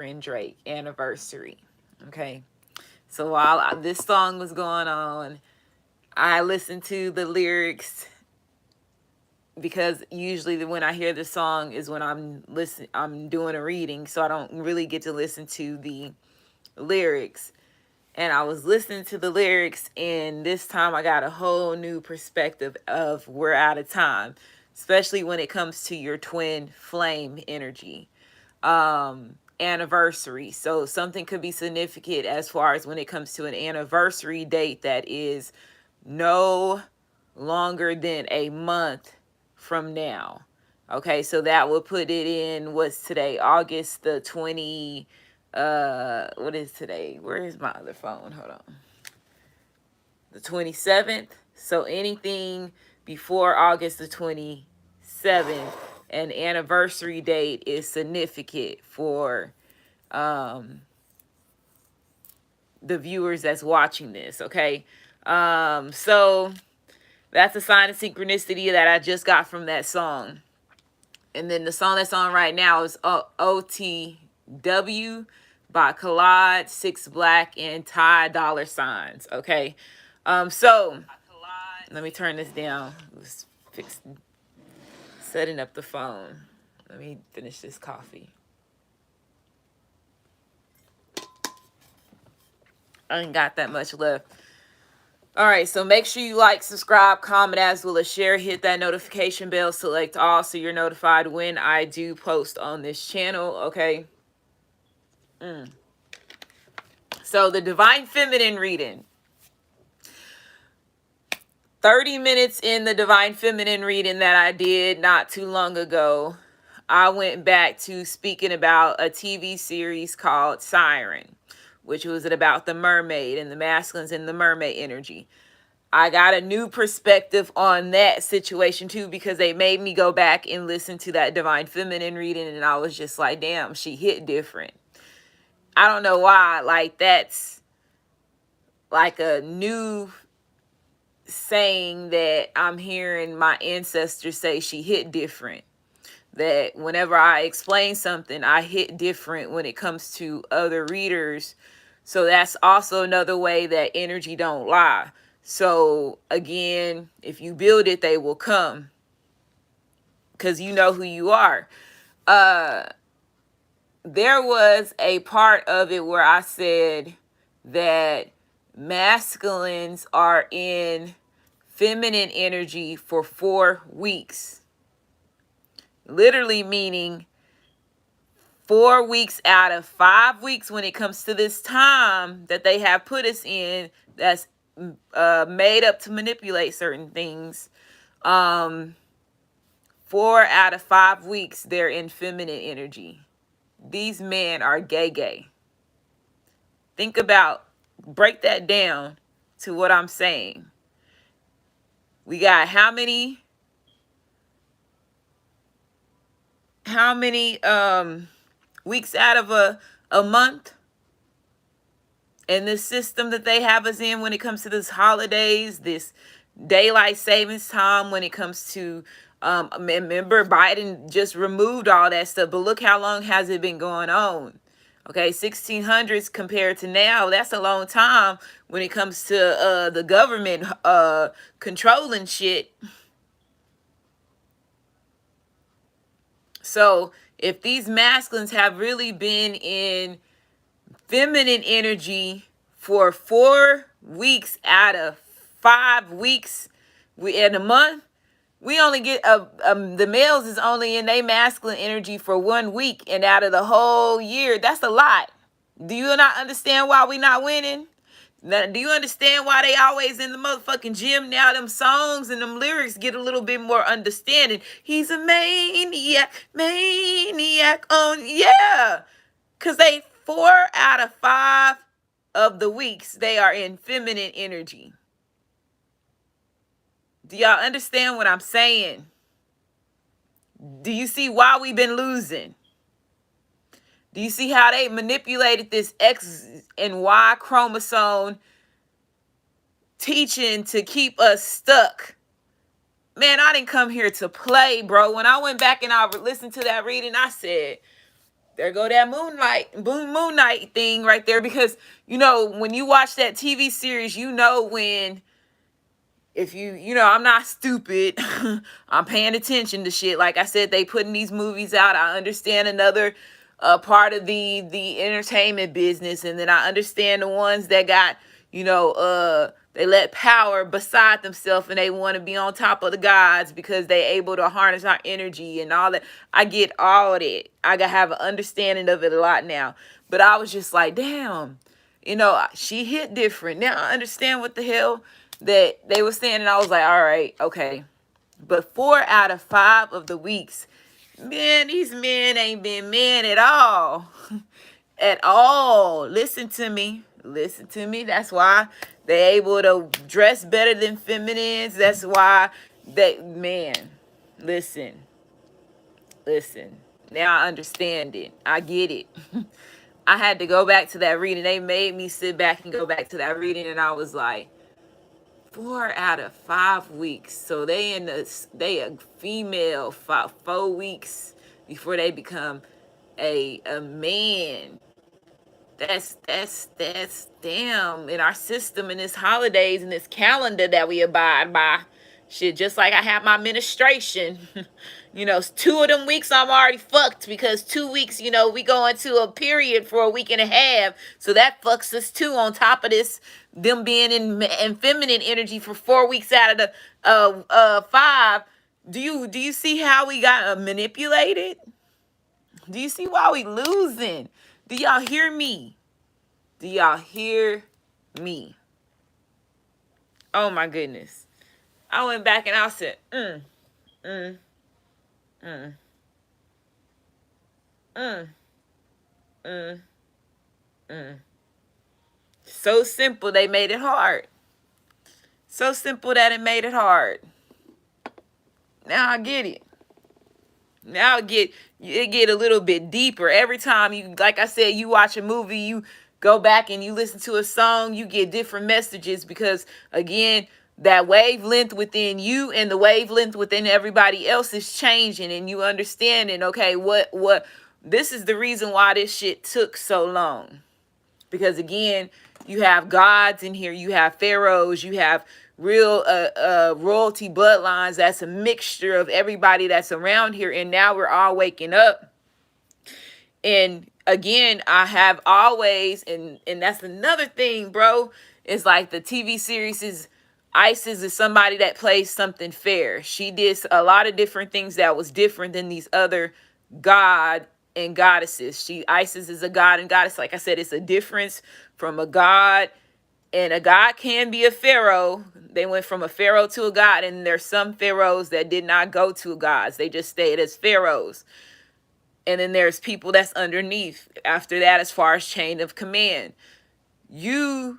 and Drake anniversary. Okay. So while this song was going on, I listened to the lyrics because usually when I hear the song is when I'm doing a reading, so I don't really get to listen to the lyrics. And I was listening to the lyrics, and this time I got a whole new perspective of we're out of time, especially when it comes to your twin flame energy. Anniversary. So something could be significant as far as when it comes to an anniversary date that is no longer than a month from now. Okay, so that would put it in, what's today? August the 20, what is today? Where is my other phone? Hold on. The 27th. So anything before August the 27th, an anniversary date is significant for the viewers that's watching this, okay? So that's a sign of synchronicity that I just got from that song. And then the song that's on right now is OTW by Collide, Six Black, and Ty Dollar Signs. Okay. So let me turn this down. Let's fix setting up the phone. Let me finish this coffee. I ain't got that much left. All right, so make sure you like, subscribe, comment, as well as share. Hit that notification bell, select all, so you're notified when I do post on this channel, okay? So the Divine Feminine reading. 30 minutes in the Divine Feminine reading that I did not too long ago, I went back to speaking about a TV series called Siren, which was about the mermaid and the masculines and the mermaid energy. I got a new perspective on that situation too, because they made me go back and listen to that Divine Feminine reading, and I was just like, damn, she hit different. I don't know why. Like, that's like a new saying that I'm hearing my ancestors say. She hit different. That whenever I explain something, I hit different when it comes to other readers. So that's also another way that energy don't lie. So again, if you build it, they will come, because you know who you are. There was a part of it where I said that masculines are in feminine energy for 4 weeks. Literally meaning 4 weeks out of 5 weeks when it comes to this time that they have put us in, that's made up to manipulate certain things. 4 out of 5 weeks they're in feminine energy. These men are gay. Think about, break that down to what I'm saying. We got how many weeks out of a month? And this system that they have us in when it comes to this holidays, this daylight savings time, when it comes to remember Biden just removed all that stuff, but look how long has it been going on. Okay, 1600s compared to now, that's a long time when it comes to the government controlling shit. So if these masculines have really been in feminine energy for 4 weeks out of 5 weeks in a month, we only get the males is only in their masculine energy for 1 week, and out of the whole year, that's a lot. Do you not understand why we not winning? Now, do you understand why they always in the motherfucking gym now? Them songs and them lyrics get a little bit more understanding. He's a maniac on, yeah. Because they 4 out of 5 of the weeks, they are in feminine energy. Do y'all understand what I'm saying? Do you see why we've been losing? Do you see how they manipulated this X and Y chromosome teaching to keep us stuck? Man, I didn't come here to play, bro. When I went back and I listened to that reading, I said, there go that moon night thing right there. Because when you watch that TV series, when, if I'm not stupid. I'm paying attention to shit. Like I said, they putting these movies out. I understand another part of the entertainment business, and then I understand the ones that got, they let power beside themselves and they want to be on top of the gods because they able to harness our energy and all that. I get all that. I gotta have an understanding of it a lot now. But I was just like, damn, she hit different. Now I understand what the hell that they were saying, and I was like, all right, okay. But 4 out of 5 of the weeks, man, these men ain't been men at all. At all. Listen to me. Listen to me. That's why they able to dress better than feminines. That's why man, listen. Now I understand it. I get it. I had to go back to that reading. They made me sit back and go back to that reading, and I was like, 4 out of 5 weeks. So they a female 4 weeks before they become a man. That's damn, in our system, in this holidays, in this calendar that we abide by. Shit, just like I have my menstruation. 2 of them weeks I'm already fucked, because 2 weeks, we go into a period for a week and a half. So that fucks us too, on top of this, them being in feminine energy for 4 weeks out of the 5. Do you see how we got manipulated? Do you see why we losing? Do y'all hear me? Do y'all hear me? Oh my goodness. I went back and I said, mm, mm, mm, mm, mm, mm. So simple, they made it hard. So simple that it made it hard. Now I get it. Now it get a little bit deeper. Every time you, like I said, you watch a movie, you go back and you listen to a song, you get different messages, because again, that wavelength within you and the wavelength within everybody else is changing, and you understanding, okay, what this is the reason why this shit took so long. Because again, you have gods in here, you have pharaohs, you have real royalty bloodlines. That's a mixture of everybody that's around here, and now we're all waking up. And again, I have always, and that's another thing, bro. It's like the TV series is, Isis is somebody that plays something fair. She did a lot of different things that was different than these other god and goddesses. Isis is a god and goddess. Like I said, it's a difference from a god, and a god can be a pharaoh. They went from a pharaoh to a god, and there's some pharaohs that did not go to gods. They just stayed as pharaohs. And then there's people that's underneath after that, as far as chain of command. You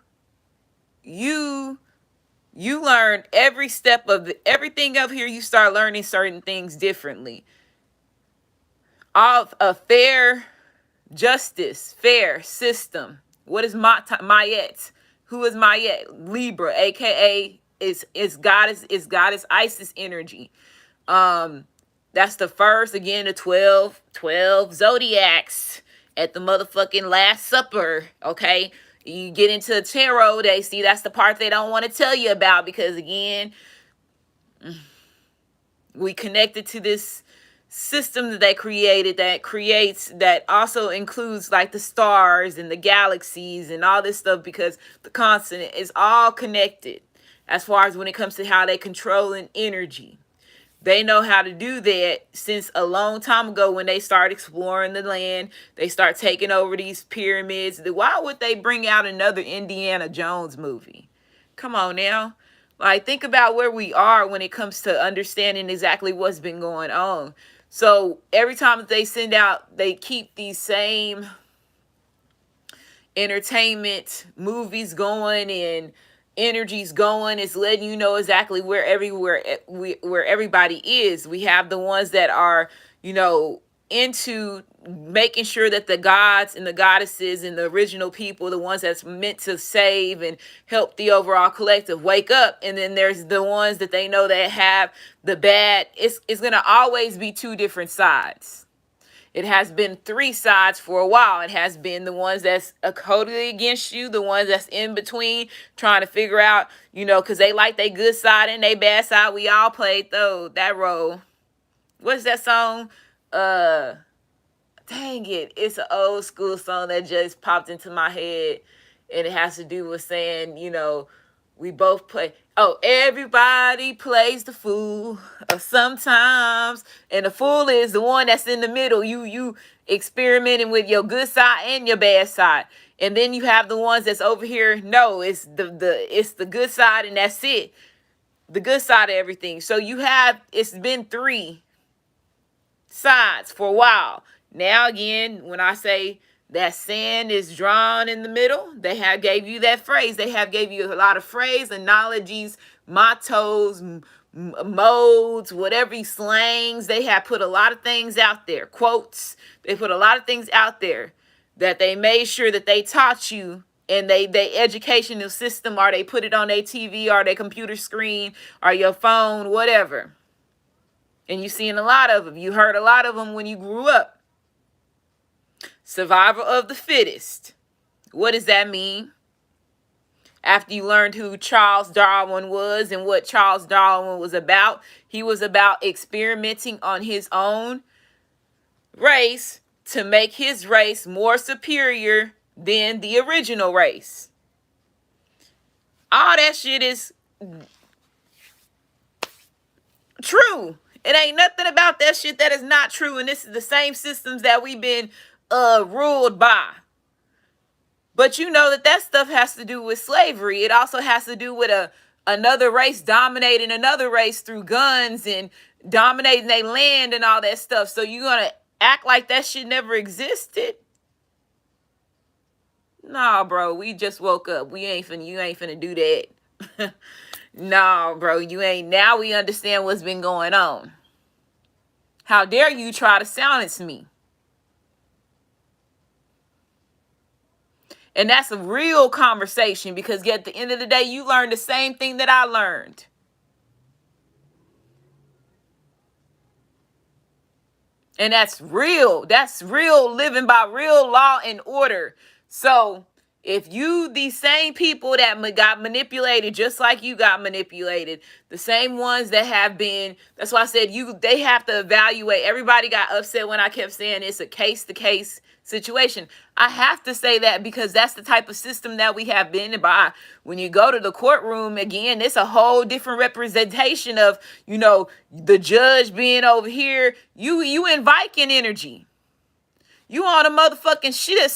learn every step of everything up here. You start learning certain things differently. Of a fair justice, fair system. What is Mayet? Who is Mayet? Libra, aka is goddess Isis energy. That's the first, again, the 12 zodiacs at the motherfucking Last Supper. Okay, you get into the tarot, they see that's the part they don't want to tell you about, because again, we connected to this system that they created that also includes like the stars and the galaxies and all this stuff, because the constant is all connected as far as when it comes to how they control an energy. They know how to do that since a long time ago, when they start exploring the land. They start taking over these pyramids. Why would they bring out another Indiana Jones movie? Come on now. Like, think about where we are when it comes to understanding exactly what's been going on. So every time that they send out, they keep these same entertainment movies going and energies going. It's letting you know exactly where everybody is. We have the ones that are, into making sure that the gods and the goddesses and the original people, the ones that's meant to save and help the overall collective, wake up. And then there's the ones that they know that have the bad. It's going to always be two different sides. It has been three sides for a while. It has been the ones that's totally against you, the ones that's in between, trying to figure out, because they like their good side and they bad side. We all played that role. What's that song? Dang it. It's an old school song that just popped into my head. And it has to do with saying, we both play. Oh, everybody plays the fool sometimes. And the fool is the one that's in the middle. You experimenting with your good side and your bad side. And then you have the ones that's over here. No, it's the good side and that's it. The good side of everything. So it's been three sides for a while. Now again, when I say that sand is drawn in the middle, they have gave you that phrase. They have gave you a lot of phrase, analogies, mottos, modes, whatever slangs. They have put a lot of things out there, quotes. They put a lot of things out there that they made sure that they taught you in they educational system, or they put it on their TV or their computer screen or your phone, whatever. And you've seen a lot of them. You heard a lot of them when you grew up. Survival of the fittest. What does that mean? After you learned who Charles Darwin was and what Charles Darwin was about, he was about experimenting on his own race to make his race more superior than the original race. All that shit is true. It ain't nothing about that shit that is not true. And this is the same systems that we've been ruled by. But you know that stuff has to do with slavery. It also has to do with another race dominating another race through guns and dominating their land and all that stuff. So you're going to act like that shit never existed? Nah, bro, we just woke up. You ain't finna do that. Nah, bro, you ain't. Now we understand what's been going on. How dare you try to silence me? And that's a real conversation, because at the end of the day, you learned the same thing that I learned. And that's real. That's real living by real law and order. So if these same people that got manipulated just like you got manipulated, the same ones that have been, that's why I said they have to evaluate. Everybody got upset when I kept saying it's a case-to-case situation. I have to say that because that's the type of system that we have been by. When you go to the courtroom, again, it's a whole different representation of, the judge being over here. You in Viking energy. You on a motherfucking ship.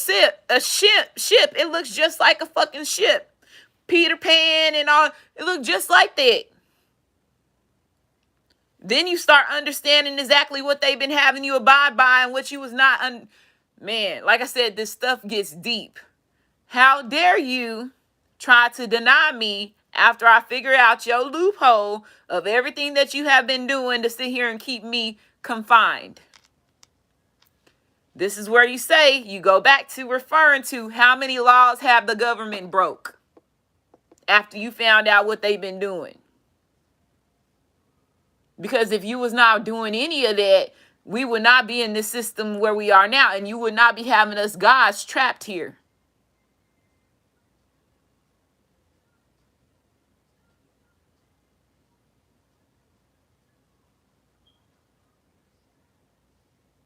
It looks just like a fucking ship. Peter Pan and all. It looks just like that. Then you start understanding exactly what they've been having you abide by and what you was not. Man, like I said, this stuff gets deep. How dare you try to deny me after I figure out your loophole of everything that you have been doing to sit here and keep me confined? This is where you go back to referring to how many laws have the government broke after you found out what they've been doing. Because if you was not doing any of that, we would not be in this system where we are now, and you would not be having us gods trapped here.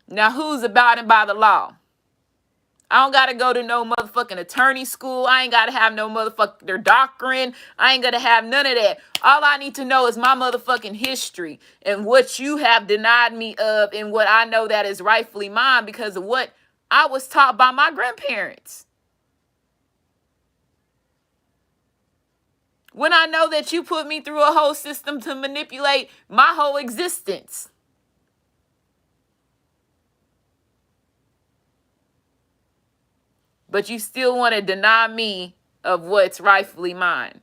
Now, who's abiding by the law? I don't got to go to no motherfucking attorney school. I ain't got to have no motherfucking doctrine. I ain't going to have none of that. All I need to know is my motherfucking history and what you have denied me of and what I know that is rightfully mine because of what I was taught by my grandparents. When I know that you put me through a whole system to manipulate my whole existence. But you still want to deny me of what's rightfully mine.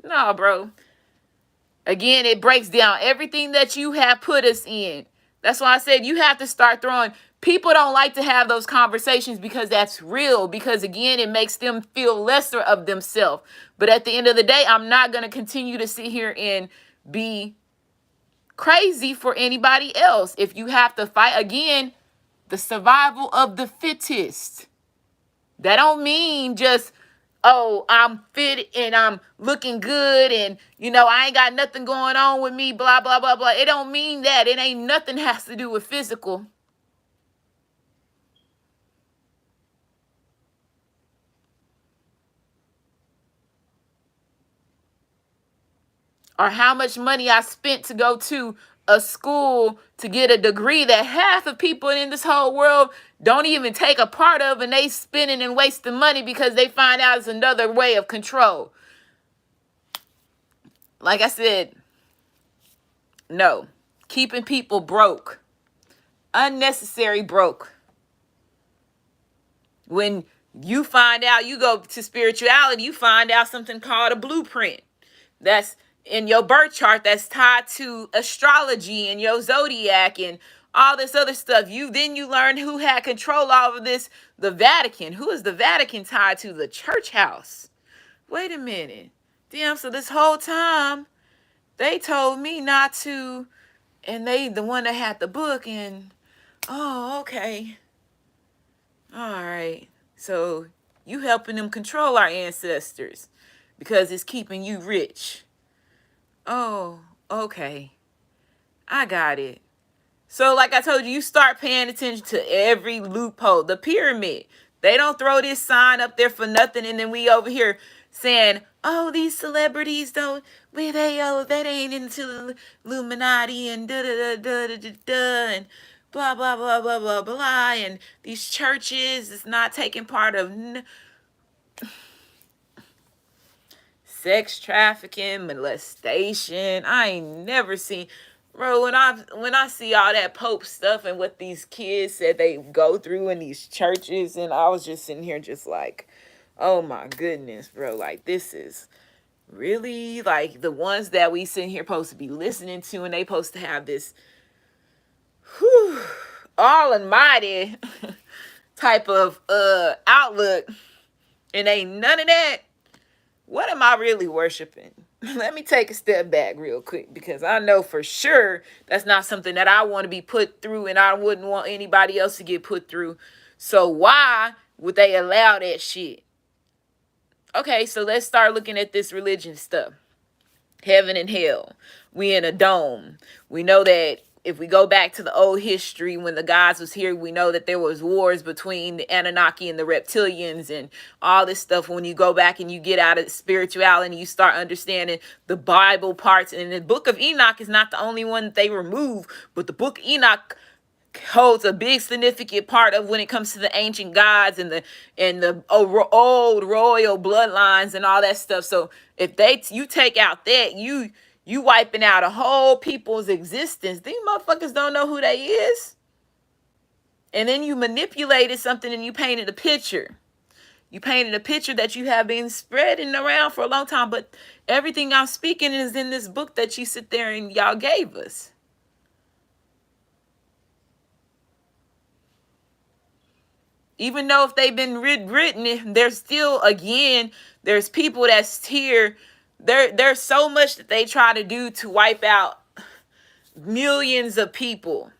No, bro. Again, it breaks down everything that you have put us in. That's why I said you have to start throwing. People don't like to have those conversations because that's real. Because, again, it makes them feel lesser of themselves. But at the end of the day, I'm not going to continue to sit here and be crazy for anybody else. If you have to fight, again, The survival of the fittest. That don't mean just, oh, I'm fit and I'm looking good and, I ain't got nothing going on with me, blah, blah, blah, blah. It don't mean that. It ain't nothing has to do with physical. Or how much money I spent to go to a school to get a degree that half of people in this whole world don't even take a part of, and they spending and wasting money because they find out it's another way of control. Like I said, no. Keeping people broke. Unnecessary broke. When you find out, you go to spirituality, you find out something called a blueprint. That's in your birth chart, that's tied to astrology and your zodiac and all this other stuff. You learn who had control over this. The Vatican. Who is the Vatican tied to? The church house. Wait a minute. Damn, so this whole time they told me not to, and they the one that had the book, and oh, okay. All right. So you helping them control our ancestors because it's keeping you rich. Oh, okay. I got it. So like I told you, you start paying attention to every loophole. The pyramid. They don't throw this sign up there for nothing, and then we over here saying, oh, these celebrities don't, that ain't into the Illuminati and da da da da da da da and blah blah blah blah blah blah, and these churches is not taking part of sex trafficking, molestation. I ain't never seen, bro. When I see all that Pope stuff and what these kids said they go through in these churches, and I was just sitting here just like, oh my goodness, bro. Like, this is really like the ones that we sitting here supposed to be listening to, and they supposed to have this all almighty type of outlook, and ain't none of that. What am I really worshiping? Let me take a step back real quick, because I know for sure that's not something that I want to be put through, and I wouldn't want anybody else to get put through. So why would they allow that shit? Okay, so let's start looking at this religion stuff. Heaven and hell. We in a dome. We know that if we go back to the old history, when the gods was here, we know that there was wars between the Anunnaki and the reptilians and all this stuff. When you go back and you get out of spirituality and you start understanding the Bible parts, and the book of Enoch is not the only one that they remove, but the book of Enoch holds a big significant part of when it comes to the ancient gods and the old royal bloodlines and all that stuff. So if you take out that, you wiping out a whole people's existence. These motherfuckers don't know who they is. And then you manipulated something and you painted a picture. You painted a picture that you have been spreading around for a long time. But everything I'm speaking is in this book that you sit there and y'all gave us. Even though if they've been written, there's still, again, there's people that's here. There's so much that they try to do to wipe out millions of people.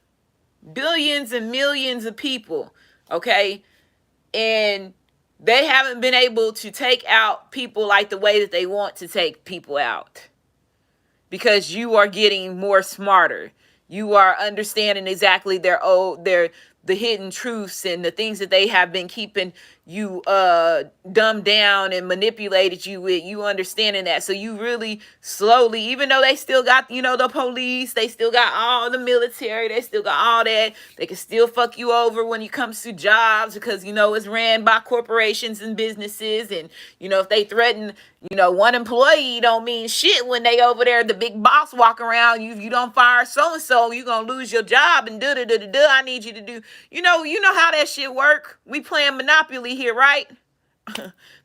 Billions and millions of people. Okay? And they haven't been able to take out people like the way that they want to take people out. Because you are getting more smarter. You are understanding exactly the hidden truths and the things that they have been keeping you dumbed down and manipulated you with. You understanding that. So you really slowly, even though they still got, the police, they still got all the military, they still got all that, they can still fuck you over when it comes to jobs, because it's ran by corporations and businesses. And if they threaten one employee, don't mean shit when they over there, the big boss walk around, you don't fire so-and-so, you gonna lose your job, and I need you to do, you know how that shit work. We playing Monopoly here, right?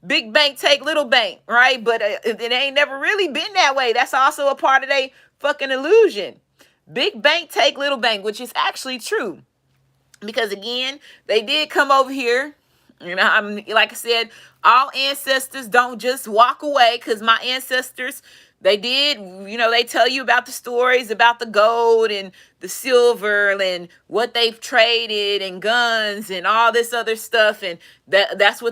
Big bank take little bank, right? But it ain't never really been that way. That's also a part of their fucking illusion. Big bank take little bank, which is actually true. Because again, they did come over here. I'm like I said, all ancestors don't just walk away, because my ancestors, They did, they tell you about the stories about the gold and the silver and what they've traded and guns and all this other stuff. And that's where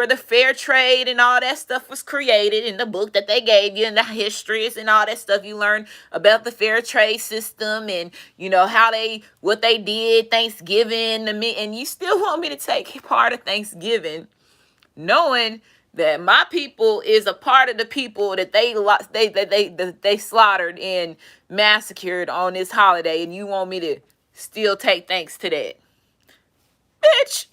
the fair trade and all that stuff was created in the book that they gave you, and the histories and all that stuff. You learn about the fair trade system and what they did, Thanksgiving, and you still want me to take part of Thanksgiving, knowing that my people is a part of the people that they slaughtered and massacred on this holiday, and you want me to still take thanks to that? Bitch,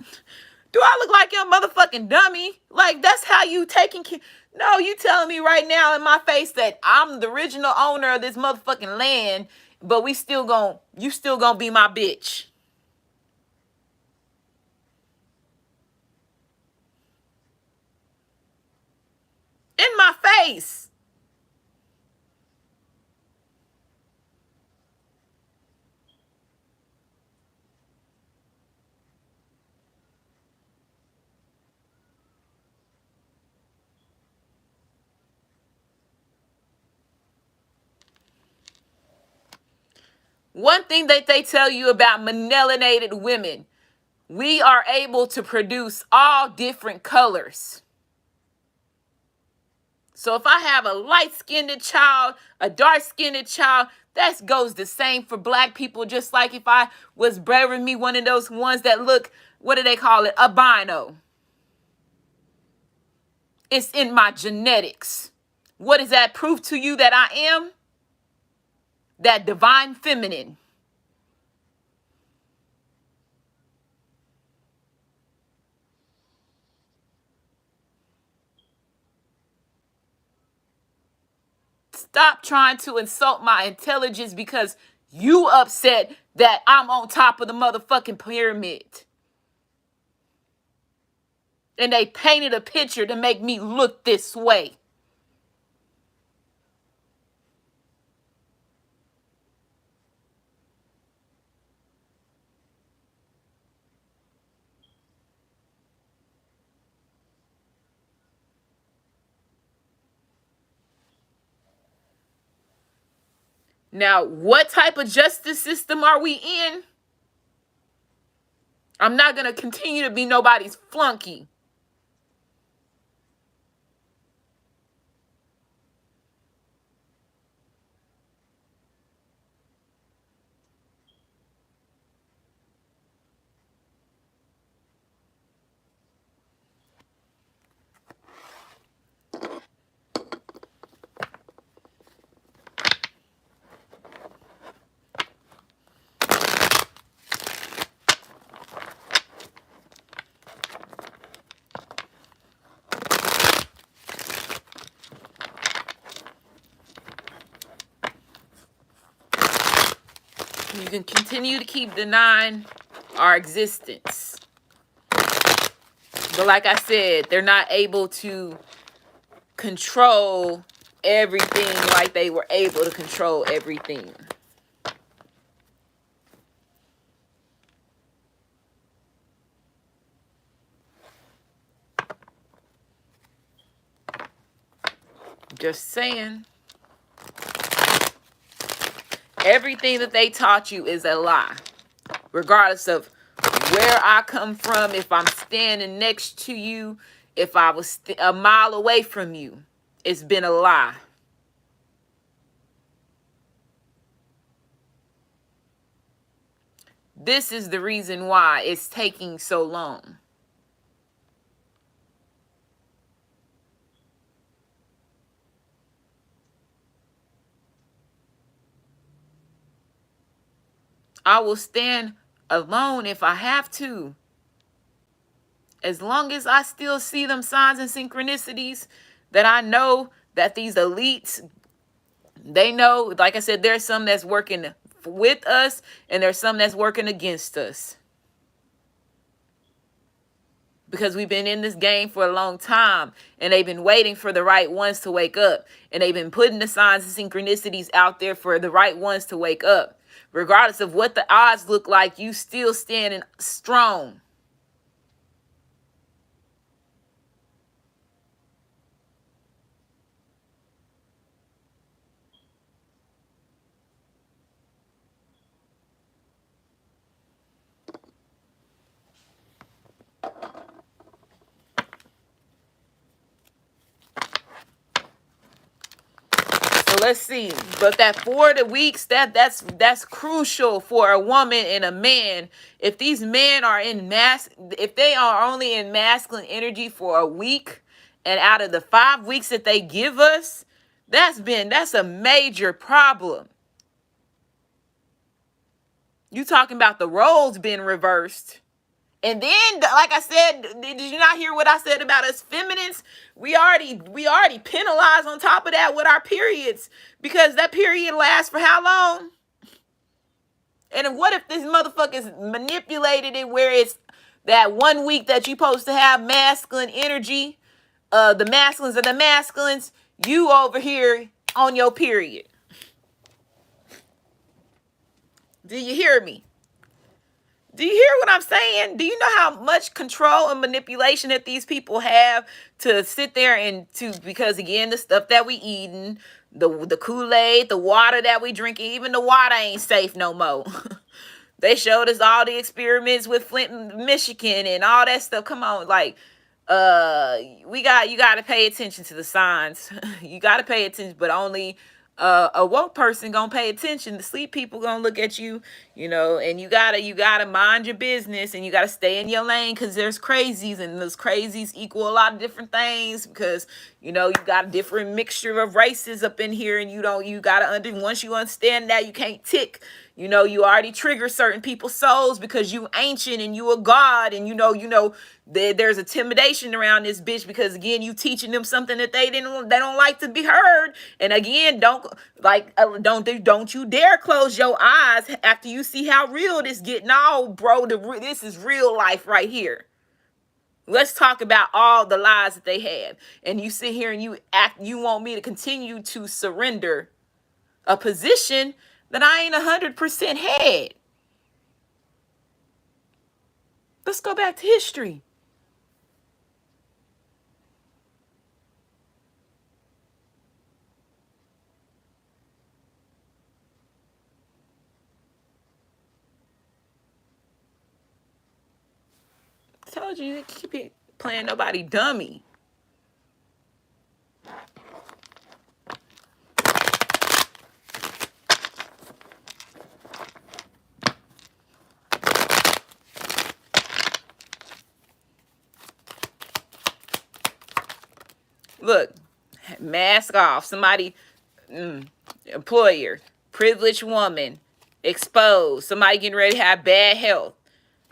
do I look like your motherfucking dummy? Like, that's how you taking care? No, you telling me right now in my face that I'm the original owner of this motherfucking land, but you still gonna be my bitch. In my face. One thing that they tell you about melanated women, we are able to produce all different colors. So if I have a light-skinned child, a dark-skinned child, that goes the same for black people. Just like if I was bearing me one of those ones that look, what do they call it? Albino. It's in my genetics. What is that proof to you that I am? That divine feminine. Stop trying to insult my intelligence because you upset that I'm on top of the motherfucking pyramid. And they painted a picture to make me look this way. Now, what type of justice system are we in? I'm not going to continue to be nobody's flunky. You can continue to keep denying our existence. But like I said, they're not able to control everything like they were able to control everything. Just saying. Everything that they taught you is a lie. Regardless of where I come from, if I'm standing next to you, if I was a mile away from you, it's been a lie. This is the reason why it's taking so long. I will stand alone if I have to. As long as I still see them signs and synchronicities that I know that these elites, they know, like I said, there's some that's working with us and there's some that's working against us. Because we've been in this game for a long time and they've been waiting for the right ones to wake up. And they've been putting the signs and synchronicities out there for the right ones to wake up. Regardless of what the odds look like, you still standing strong. let's see. But that 4 weeks, that's crucial for a woman and a man. If these men are if they are only in masculine energy for a week, and out of the 5 weeks that they give us, that's a major problem. You talking about the roles being reversed. And then, like I said, did you not hear what I said about us feminines? We already penalized on top of that with our periods, because that period lasts for how long? And what if this motherfucker's manipulated it where it's that 1 week that you supposed to have masculine energy, the masculines are the masculines, you over here on your period. Do you hear me? Do you hear what I'm saying? Do you know how much control and manipulation that these people have to sit there because again, the stuff that we eating, the Kool-Aid, the water that we drinking, even the water ain't safe no more. They showed us all the experiments with Flint, Michigan and all that stuff. Come on, like, you got to pay attention to the signs. You got to pay attention, but only a woke person gonna pay attention. The sleep people gonna look at you, and you gotta mind your business, and you gotta stay in your lane, because there's crazies, and those crazies equal a lot of different things, because you got a different mixture of races up in here, and once you understand that, you can't tick. You already trigger certain people's souls because you ancient and you a god, and there's intimidation around this bitch, because again, you teaching them something that they don't like to be heard. And again, don't you dare close your eyes after you see how real this getting. No, bro, this is real life right here. Let's talk about all the lies that they have. And you sit here and you want me to continue to surrender a position that I ain't 100% had. Let's go back to history. I told you to keep it playing nobody dummy. Look, mask off. Somebody, employer, privileged woman, exposed. Somebody getting ready to have bad health.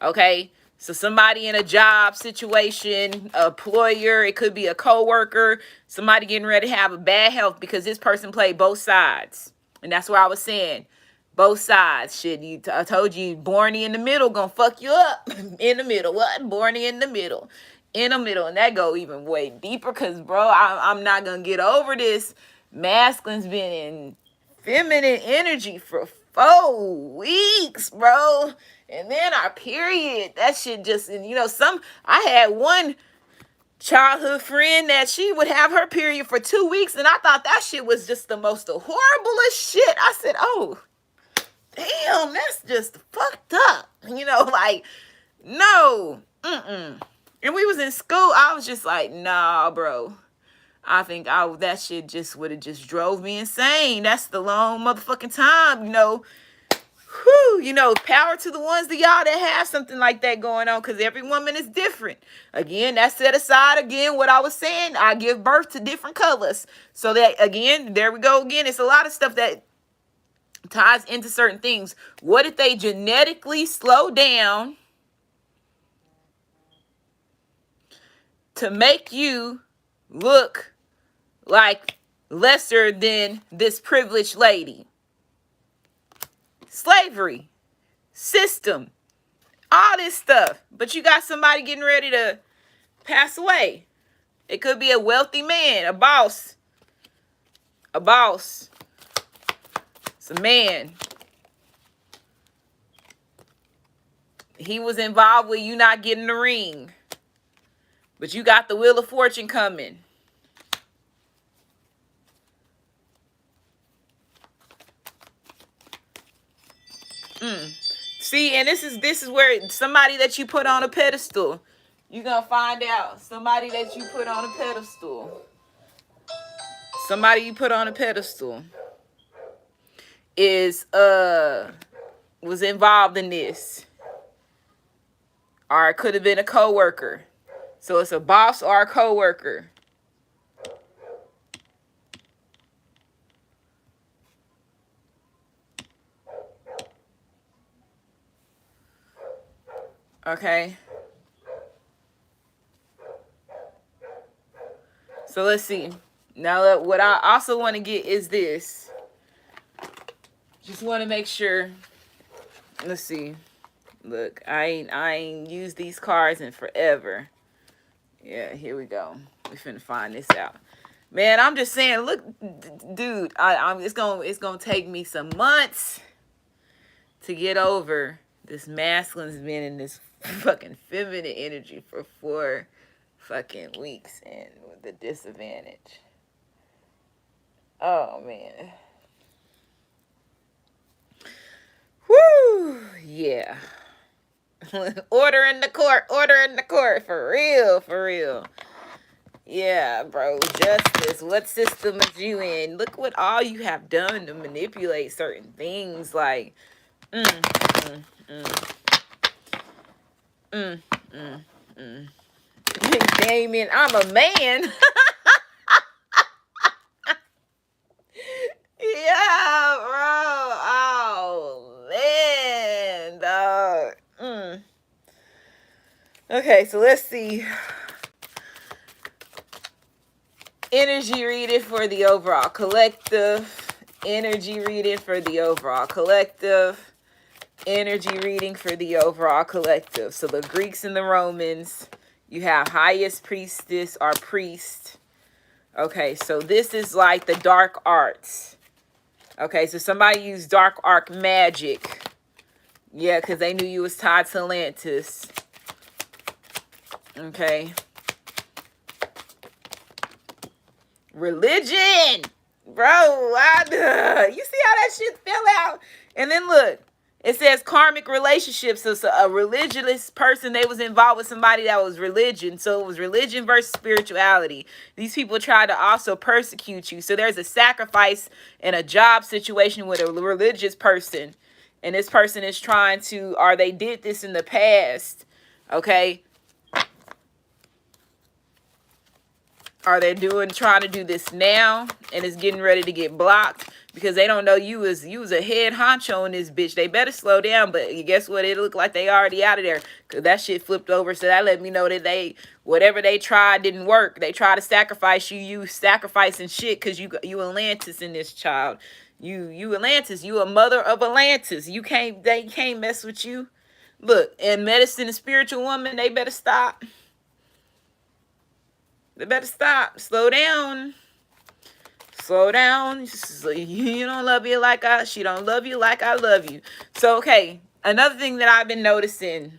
Okay? So somebody in a job situation, employer, it could be a coworker, somebody getting ready to have a bad health because this person played both sides. And that's what I was saying. Both sides. Shit, I told you, Borny in the middle gonna fuck you up. In the middle. What? Borny in the middle. In the middle. And that go even way deeper, because, bro, I'm not gonna get over this. Masculine's been in feminine energy for 4 weeks, bro. And then our period, that shit just, I had one childhood friend that she would have her period for 2 weeks, and I thought that shit was just the most horriblest shit. I said, oh, damn, that's just fucked up. Like, no. And we was in school, I was just like, nah, bro. I think that shit just would have just drove me insane. That's the long motherfucking time, Whew, power to the ones of y'all that have something like that going on, because every woman is different. Again, that set aside, again, what I was saying, I give birth to different colors. So that, again, there we go again. It's a lot of stuff that ties into certain things. What if they genetically slow down to make you look like lesser than this privileged lady? Slavery, system, all this stuff. But you got somebody getting ready to pass away. It could be a wealthy man, a boss. It's a man. He was involved with you not getting the ring. But you got the Wheel of Fortune coming. See, and this is where somebody that you put on a pedestal, you're gonna find out. Somebody that you put on a pedestal. Somebody you put on a pedestal. is was involved in this, or it could have been a coworker. So it's a boss or a coworker. Okay. So let's see. Now, what I also want to get is this. Just want to make sure. Let's see. Look, I ain't used these cards in forever. Yeah, here we go. We finna find this out. Man, I'm just saying, look, dude, it's gonna take me some months to get over this masculine's been in this fucking feminine energy for 4 fucking weeks, and with the disadvantage. Oh man. Woo! Yeah. Order in the court, for real. Yeah, bro, justice. What system is you in? Look what all you have done to manipulate certain things, like, Damien, I'm a man. Yeah, bro. Oh, man, dog. Okay, so let's see. Energy reading for the overall collective. Energy reading for the overall collective. Energy reading for the overall collective. So the Greeks and the Romans, you have highest priestess or priest. Okay, so this is like the dark arts. Okay, so somebody used dark art magic. Yeah, because they knew you was tied to Atlantis. Okay. Religion! Bro, you see how that shit fell out? And then look, it says karmic relationships. So a religious person, they was involved with somebody that was religion. So it was religion versus spirituality. These people tried to also persecute you. So there's a sacrifice in a job situation with a religious person. And this person is trying to, or they did this in the past. Okay. Are they trying to do this now, and it's getting ready to get blocked because they don't know you was a head honcho in this bitch. They better slow down, but guess what? It looked like they already out of there because that shit flipped over. So that let me know that whatever they tried didn't work. They tried to sacrifice you. You sacrificing shit because you Atlantis in this child. You Atlantis. You a mother of Atlantis. They can't mess with you. Look, and medicine and spiritual woman, they better stop. They better stop. Slow down. Slow down. You don't love you like she don't love you like I love you. So, okay. Another thing I've been noticing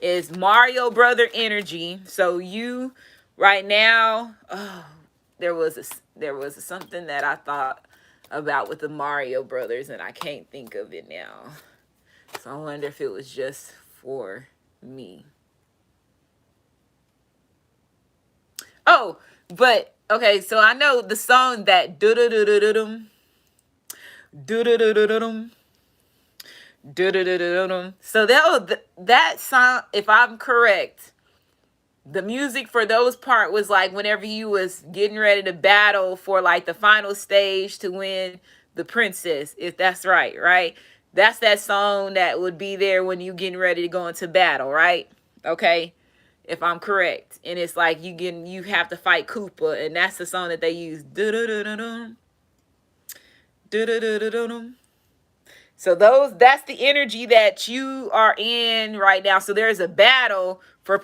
is Mario brother energy. So you right now, there was something that I thought about with the Mario brothers, and I can't think of it now. So I wonder if it was just for me. Oh, but okay, so I know the song that do-do-do-do-do-dum, do-do-do-do-do-dum, do-do-do-do-do-dum. So that song, if I'm correct, the music for those part was like whenever you was getting ready to battle for like the final stage to win the princess, if that's right? That's that song that would be there when you getting ready to go into battle, right? Okay. If I'm correct. And it's like you have to fight Koopa, and that's the song that they use. So that's the energy that you are in right now. So there's a battle for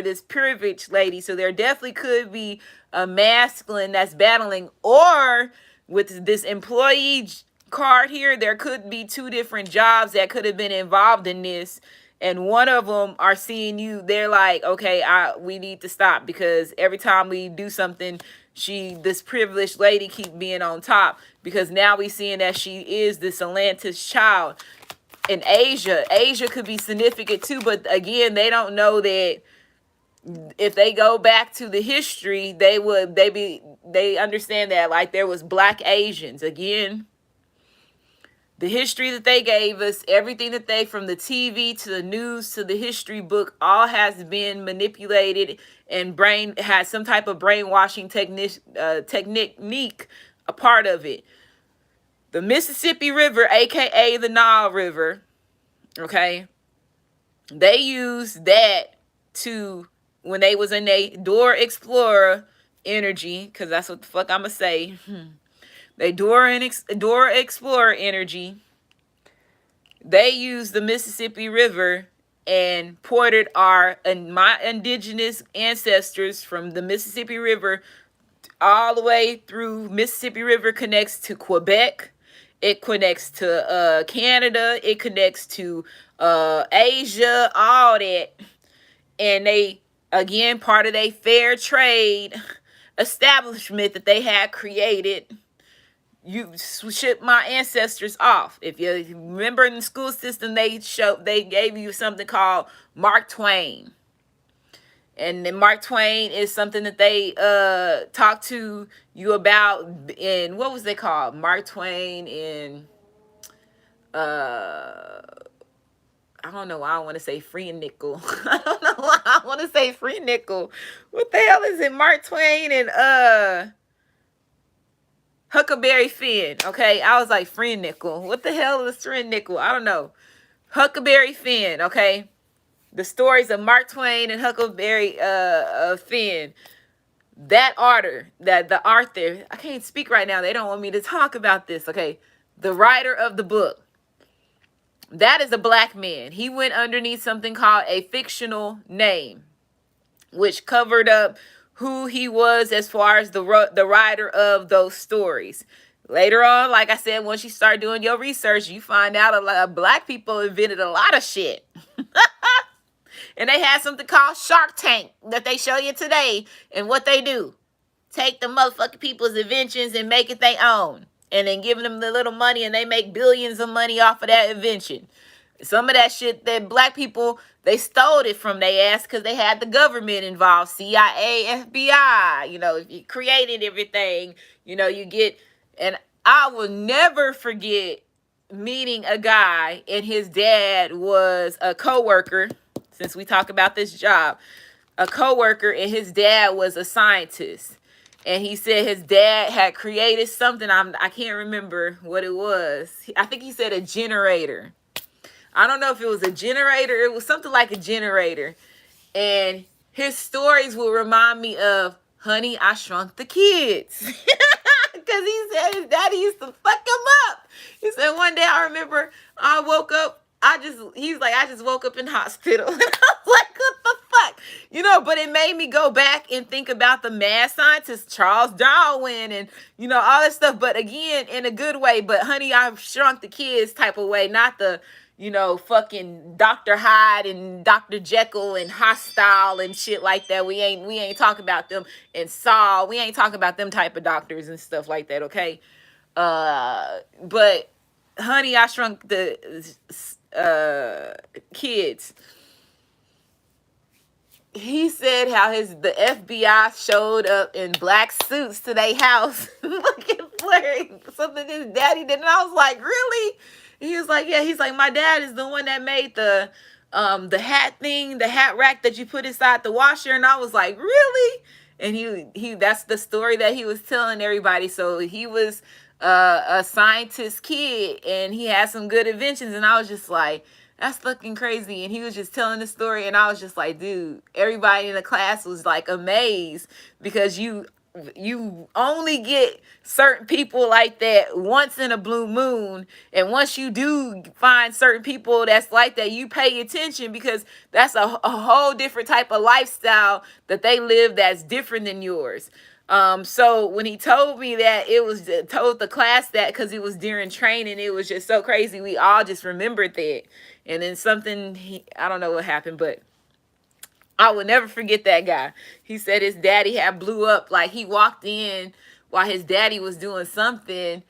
this privileged lady. So there definitely could be a masculine that's battling, or with this employee card here, there could be 2 different jobs that could have been involved in this. And one of them are seeing you. They're like, okay, we need to stop because every time we do something, this privileged lady keep being on top, because now we seeing that she is this Atlantis child. In Asia could be significant too, but again, they don't know that if they go back to the history, they understand that like there was black Asians. Again, the history that they gave us, everything that they, from the TV to the news to the history book, all has been manipulated and brain has some type of brainwashing technique a part of it. The Mississippi River, aka the Nile River, okay, they used that to, when they was in a Dora Explorer energy, because that's what the fuck I'ma say. They Dora Explorer energy. They used the Mississippi River and ported my indigenous ancestors from the Mississippi River all the way through. Mississippi River connects to Quebec. It connects to Canada. It connects to Asia, all that. And they, again, part of a fair trade establishment that they had created. You ship my ancestors off. If you remember in the school system, they gave you something called Mark Twain. And then Mark Twain is something that they talk to you about in, what was they called? Mark Twain in I don't know why I want to say free and nickel. I don't know why I want to say free nickel. What the hell is it? Mark Twain and Huckleberry Finn. Okay, I was like free and nickel. What the hell is free and nickel? I don't know. Huckleberry Finn. Okay, the stories of Mark Twain and Huckleberry Finn. That the author. I can't speak right now. They don't want me to talk about this. Okay, the writer of the book. That is a black man. He went underneath something called a fictional name, which covered up who he was as far as the writer of those stories. Later on, like I said, once you start doing your research, you find out a lot of black people invented a lot of shit. And they had something called Shark Tank that they show you today. And what they do, take the motherfucking people's inventions and make it their own. And then giving them the little money, and they make billions of money off of that invention. Some of that shit that black people, they stole it from their ass because they had the government involved. CIA, FBI, if you created everything, you get. And I will never forget meeting a guy, and his dad was a coworker, since we talk about this job, a coworker, and his dad was a scientist. And he said his dad had created something. I can't remember what it was. I think he said a generator. I don't know if it was a generator. It was something like a generator. And his stories will remind me of Honey, I Shrunk the Kids. Because he said his daddy used to fuck him up. He said one day, I remember I woke up. He was like, I just woke up in hospital. And I was like, what the fuck? But it made me go back and think about the mad scientist, Charles Darwin, and, all that stuff. But again, in a good way. But Honey, I Shrunk the Kids type of way, not the, fucking Dr. Hyde and Dr. Jekyll and Hostile and shit like that. We ain't talking about them. And Saul, we ain't talking about them type of doctors and stuff like that, okay? But Honey, I Shrunk the Kids. He said how the FBI showed up in black suits to their house looking for something his daddy did. And I was like, really? And he was like, yeah. He's like, my dad is the one that made the hat thing, the hat rack that you put inside the washer. And I was like, really? And he that's the story that he was telling everybody. So he was a scientist kid, and he had some good inventions. And I was just like, that's fucking crazy. And he was just telling the story, and I was just like, dude, everybody in the class was like amazed, because you only get certain people like that once in a blue moon. And once you do find certain people that's like that, you pay attention, because that's a whole different type of lifestyle that they live that's different than yours. So when he told me that, told the class that, because it was during training, it was just so crazy. We all just remembered that. And then I don't know what happened, but I will never forget that guy. He said his daddy had blew up. Like, he walked in while his daddy was doing something,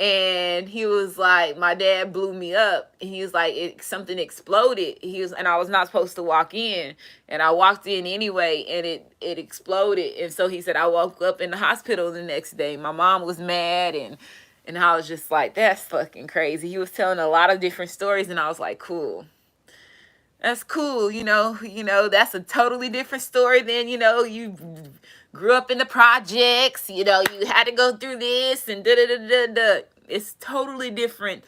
And he was like, my dad blew me up. He was like, something exploded. And I was not supposed to walk in, and I walked in anyway, and it exploded. And so he said I woke up in the hospital the next day. My mom was mad, and I was just like, that's fucking crazy. He was telling a lot of different stories, and I was like, cool. That's cool, that's a totally different story than, you grew up in the projects, you had to go through this and da da da da da. It's totally different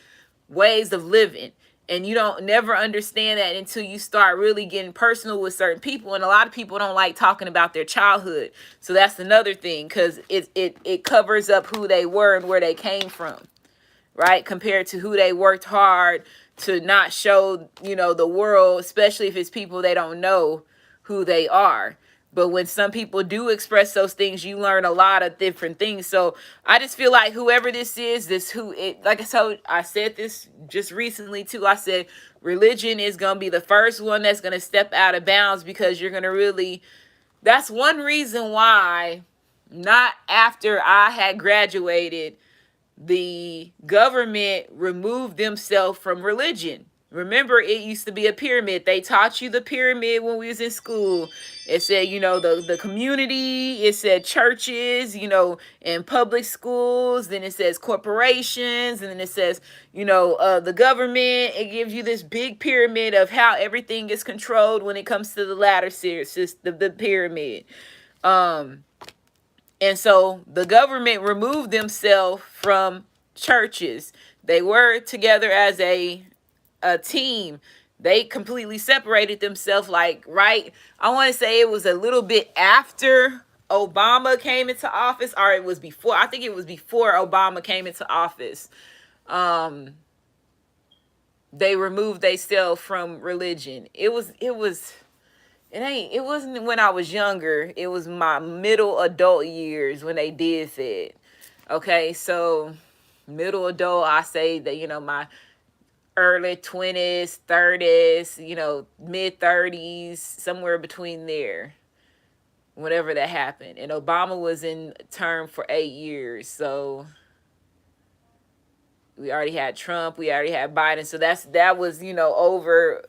ways of living. And you don't never understand that until you start really getting personal with certain people. And a lot of people don't like talking about their childhood. So that's another thing, because it covers up who they were and where they came from, right? Compared to who they worked hard to not show, the world, especially if it's people they don't know who they are. But when some people do express those things, you learn a lot of different things. So I just feel like whoever this is, like I said this just recently too. I said religion is going to be the first one that's going to step out of bounds, because you're going to really, that's one reason why, not after I had graduated, the government removed themselves from religion. Remember, it used to be a pyramid. They taught you the pyramid when we was in school. It said, the community. It said churches, and public schools. Then it says corporations. And then it says, the government. It gives you this big pyramid of how everything is controlled when it comes to the ladder system, the pyramid. And so the government removed themselves from churches. They were together as a team. They completely separated themselves, right? I want to say it was a little bit after Obama came into office, or it was before. I think it was before Obama came into office. They removed themselves from religion. It wasn't when I was younger. It was my middle adult years when they did that. Okay, so middle adult, I say that, my early 20s, 30s, mid 30s, somewhere between there, whenever that happened. And Obama was in term for 8 years. So we already had Trump, we already had Biden. So that was, over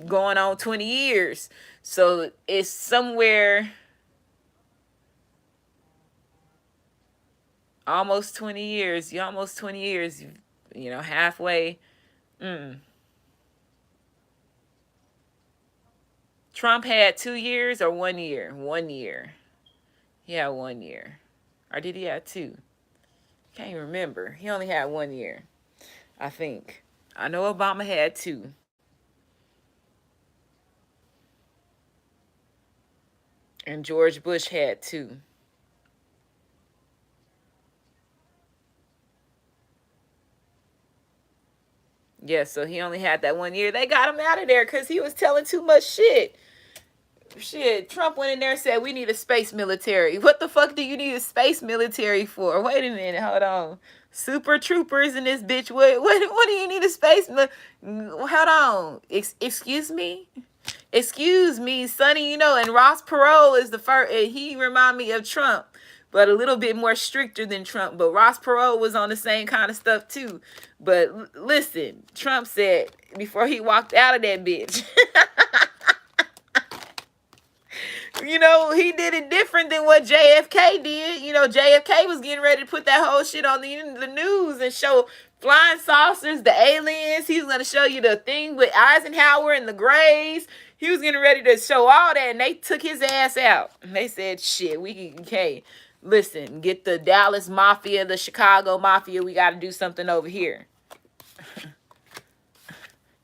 going on 20 years. So it's somewhere almost 20 years. You're almost 20 years, halfway. Trump had 2 years or 1 year? 1 year. He had 1 year. Or did he have 2? Can't even remember. He only had 1 year, I think. I know Obama had 2. And George Bush had 2. Yeah, so he only had that 1 year. They got him out of there because he was telling too much shit. Trump went in there and said, we need a space military. What the fuck do you need a space military for? Wait a minute, hold on. Super troopers in this bitch. What do you need a space hold on. Excuse me? Excuse me, Sonny, and Ross Perot is the first. He remind me of Trump, but a little bit more stricter than Trump. But Ross Perot was on the same kind of stuff too. But listen, Trump said before he walked out of that bitch, he did it different than what JFK did. JFK was getting ready to put that whole shit on the news and show flying saucers, the aliens. He was going to show you the thing with Eisenhower and the Grays. He was getting ready to show all that, and they took his ass out. And they said, shit, listen, get the Dallas Mafia, the Chicago Mafia. We got to do something over here.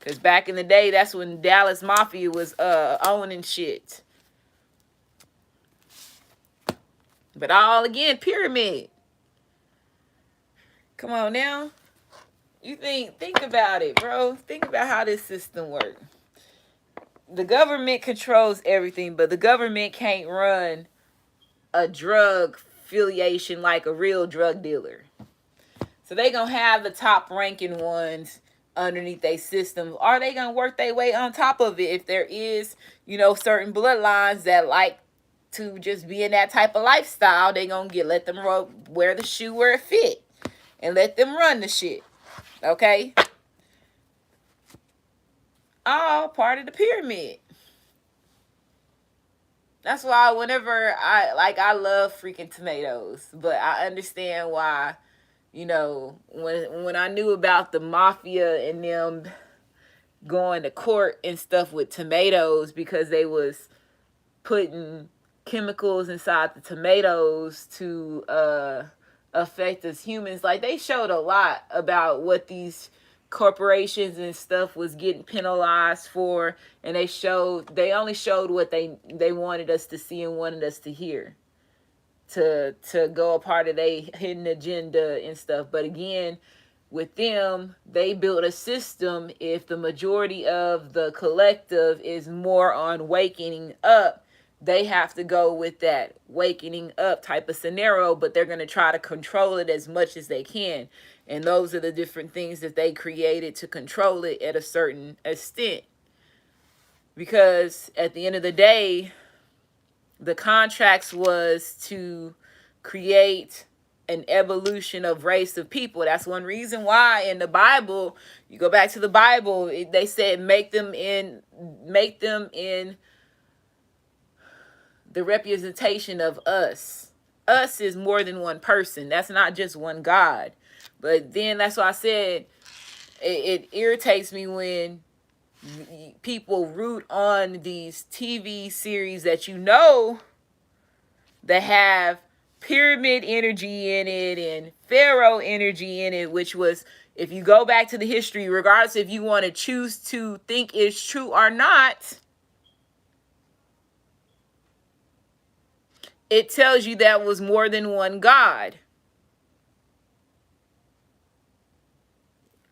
Because back in the day, that's when Dallas Mafia was owning shit. But all again, pyramid. Come on now. You think about it, bro. Think about how this system works. The government controls everything, but the government can't run a drug affiliation like a real drug dealer. So they gonna have the top ranking ones underneath their system. Are they gonna work their way on top of it if there is, certain bloodlines that like to just be in that type of lifestyle? They gonna let them wear the shoe where it fit. and let them run the shit. Okay? All part of the pyramid. That's why whenever I love freaking tomatoes, but I understand why, when I knew about the mafia and them going to court and stuff with tomatoes because they was putting chemicals inside the tomatoes to affect us humans. Like, they showed a lot about what these corporations and stuff was getting penalized for, and they only showed what they wanted us to see and wanted us to hear, to go a part of their hidden agenda and stuff. But again, with them, they built a system. If the majority of the collective is more on waking up, they have to go with that wakening up type of scenario, but they're going to try to control it as much as they can. And those are the different things that they created to control it at a certain extent. Because at the end of the day, the contracts was to create an evolution of race of people. That's one reason why in the Bible, you go back to the Bible, they said make them in the representation of us. Us is more than one person. That's not just one God. But then that's why I said it irritates me when people root on these TV series that that have pyramid energy in it and pharaoh energy in it, which was, if you go back to the history, regardless if you want to choose to think it's true or not, it tells you that was more than one God.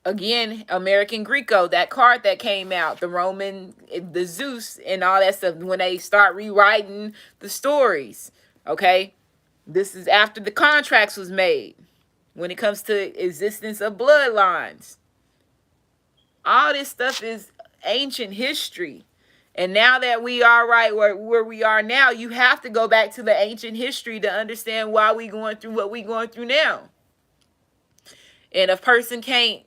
Again, American Greco, that card that came out, the Roman, the Zeus and all that stuff, when they start rewriting the stories, okay? This is after the contracts was made. When it comes to existence of bloodlines, all this stuff is ancient history. And now that we are right where we are now, you have to go back to the ancient history to understand why we going through what we going through now. And a person can't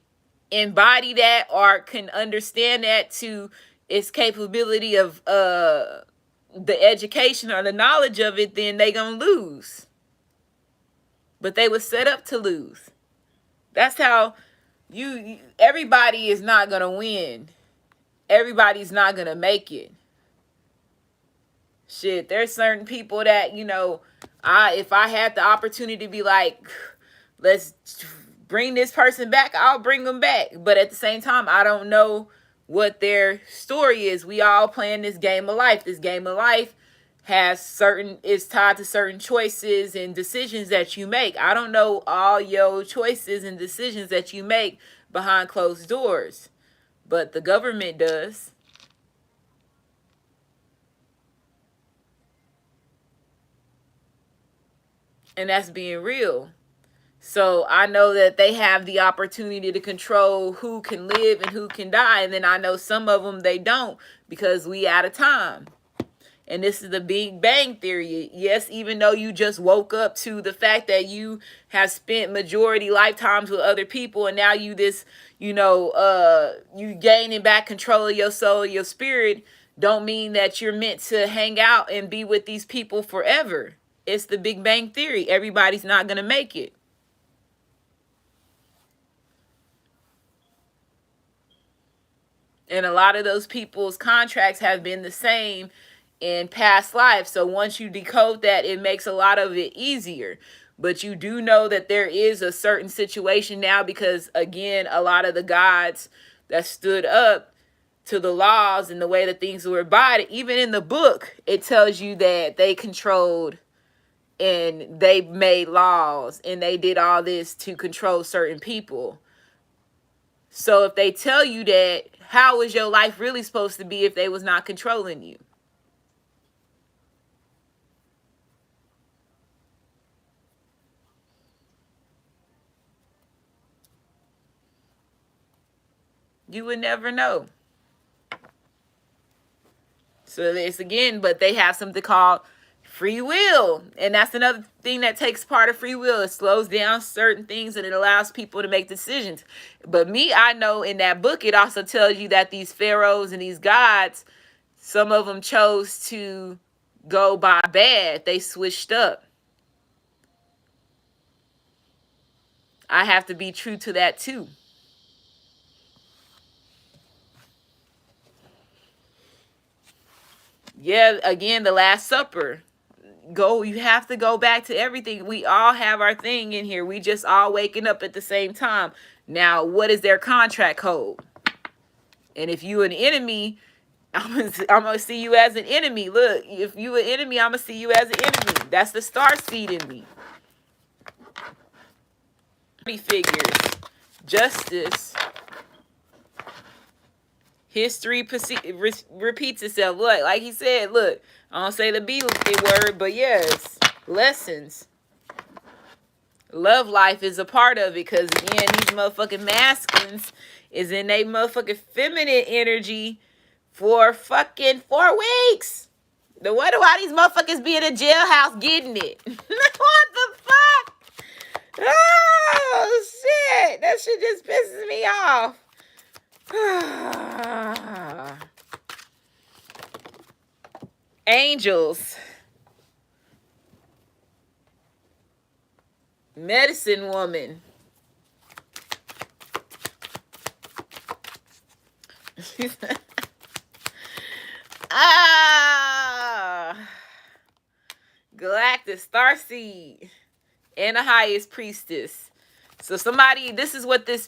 embody that or can understand that to its capability of the education or the knowledge of it, then they gonna lose. But they were set up to lose. That's how everybody is not gonna win. Everybody's not gonna make it. Shit, there's certain people that, if I had the opportunity to be like, let's bring this person back, I'll bring them back. But at the same time, I don't know what their story is. We all playing this game of life. This game of life is tied to certain choices and decisions that you make. I don't know all your choices and decisions that you make behind closed doors, but the government does. And that's being real. So I know that they have the opportunity to control who can live and who can die. And then I know some of them, they don't, because we out of time. And this is the Big Bang Theory. Yes, even though you just woke up to the fact that you have spent majority lifetimes with other people, and now you gaining back control of your soul, your spirit, don't mean that you're meant to hang out and be with these people forever. It's the Big Bang Theory. Everybody's not going to make it. And a lot of those people's contracts have been the same in past lives. So once you decode that, it makes a lot of it easier. But you do know that there is a certain situation now because, again, a lot of the gods that stood up to the laws and the way that things were abided, even in the book, it tells you that they controlled and they made laws and they did all this to control certain people. So if they tell you that, how is your life really supposed to be if they was not controlling you? You would never know. So it's again, but they have something called free will. And that's another thing that takes part of free will. It slows down certain things and it allows people to make decisions. But me, I know in that book, it also tells you that these pharaohs and these gods, some of them chose to go by bad. They switched up. I have to be true to that too. Yeah, again, the Last Supper. You have to go back to everything. We all have our thing in here. We just all waking up at the same time. Now, what is their contract code? And if you an enemy, I'm gonna see you as an enemy. Look, if you an enemy, I'm gonna see you as an enemy. That's the star seed in me. Figures, justice, history repeats itself. Look, like he said, look, I don't say the B word, but yes, lessons. Love life is a part of it, because again, these motherfucking masculines is in a motherfucking feminine energy for fucking 4 weeks. The wonder why these motherfuckers be in a jailhouse getting it. What the fuck? Oh shit, that shit just pisses me off. Angels, medicine woman. Galactus, starseed, and the highest priestess. So somebody, this is what the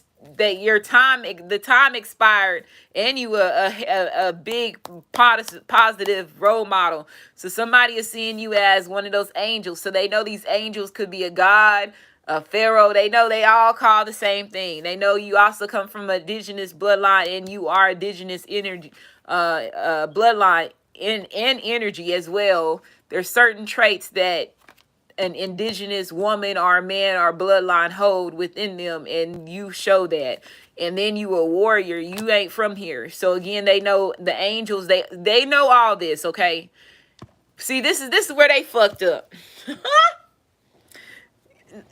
time expired, and you were a big positive role model. So somebody is seeing you as one of those angels. So they know these angels could be a god, a pharaoh. They know they all call the same thing. They know you also come from indigenous bloodline, and you are indigenous energy, bloodline and energy as well. There's certain traits that an indigenous woman or a man or bloodline hold within them, and you show that. And then you a warrior. You ain't from here. So again, they know the angels, they know all this, okay? See, this is where they fucked up.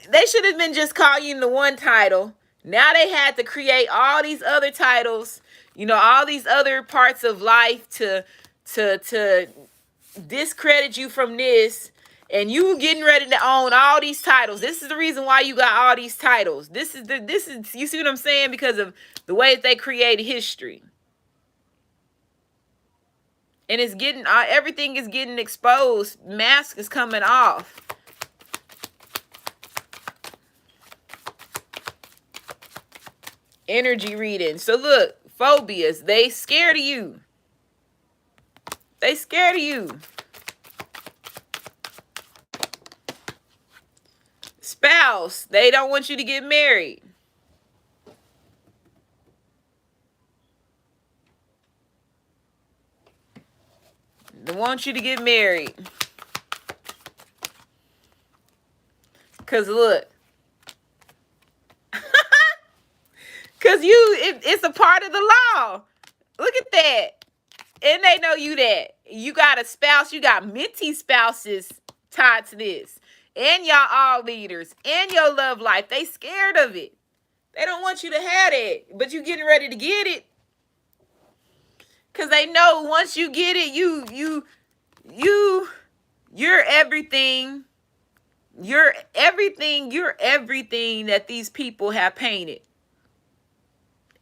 They should have been just calling you the one title. Now they had to create all these other titles, all these other parts of life to discredit you from this. And you getting ready to own all these titles. This is the reason why you got all these titles. This is you see what I'm saying? Because of the way that they created history. And it's getting, everything is getting exposed. Mask is coming off. Energy reading. So look, phobias, they scared of you. They scared of you. Spouse, they don't want you to get married. They want you to get married. Because look. Because it's a part of the law. Look at that. And they know you that. You got a spouse. You got mentee spouses tied to this. And y'all all leaders. And your love life. They scared of it. They don't want you to have it. But you getting ready to get it. Because they know once you get it, you're everything. You're everything. You're everything that these people have painted.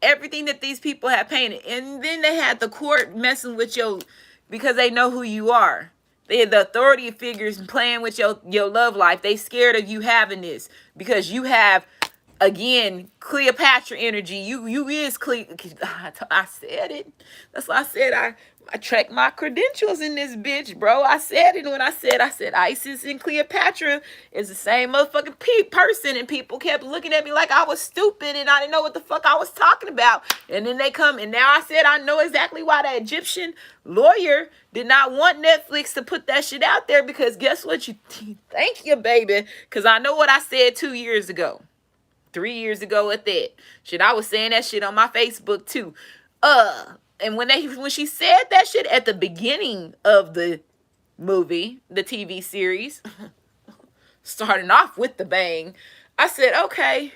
Everything that these people have painted. And then they had the court messing with because they know who you are. They had the authority figures playing with your love life. They scared of you having this because you have, again, Cleopatra energy. You is I said it. That's why I said I tracked my credentials in this bitch, bro. I said it when I said Isis and Cleopatra is the same motherfucking person, and people kept looking at me like I was stupid and I didn't know what the fuck I was talking about. And then they come, and now I said I know exactly why that Egyptian lawyer did not want Netflix to put that shit out there, because guess what? Thank you, baby, because I know what I said 2 years ago. 3 years ago at that. Shit, I was saying that shit on my Facebook too. And when she said that shit at the beginning of the movie, the TV series, starting off with the bang. I said, okay,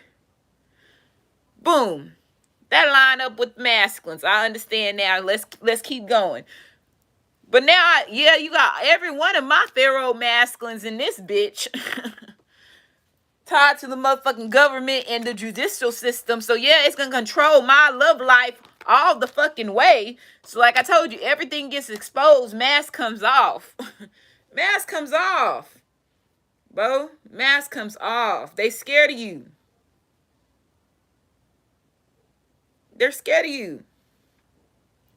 boom. That line up with masculines. I understand now. Let's keep going. But now, yeah, you got every one of my pharaoh masculines in this bitch tied to the motherfucking government and the judicial system. So yeah, it's gonna control my love life all the fucking way. So like I told you, everything gets exposed. Mask comes off. Mask comes off, bro. Mask comes off. They scared of you. They're scared of you.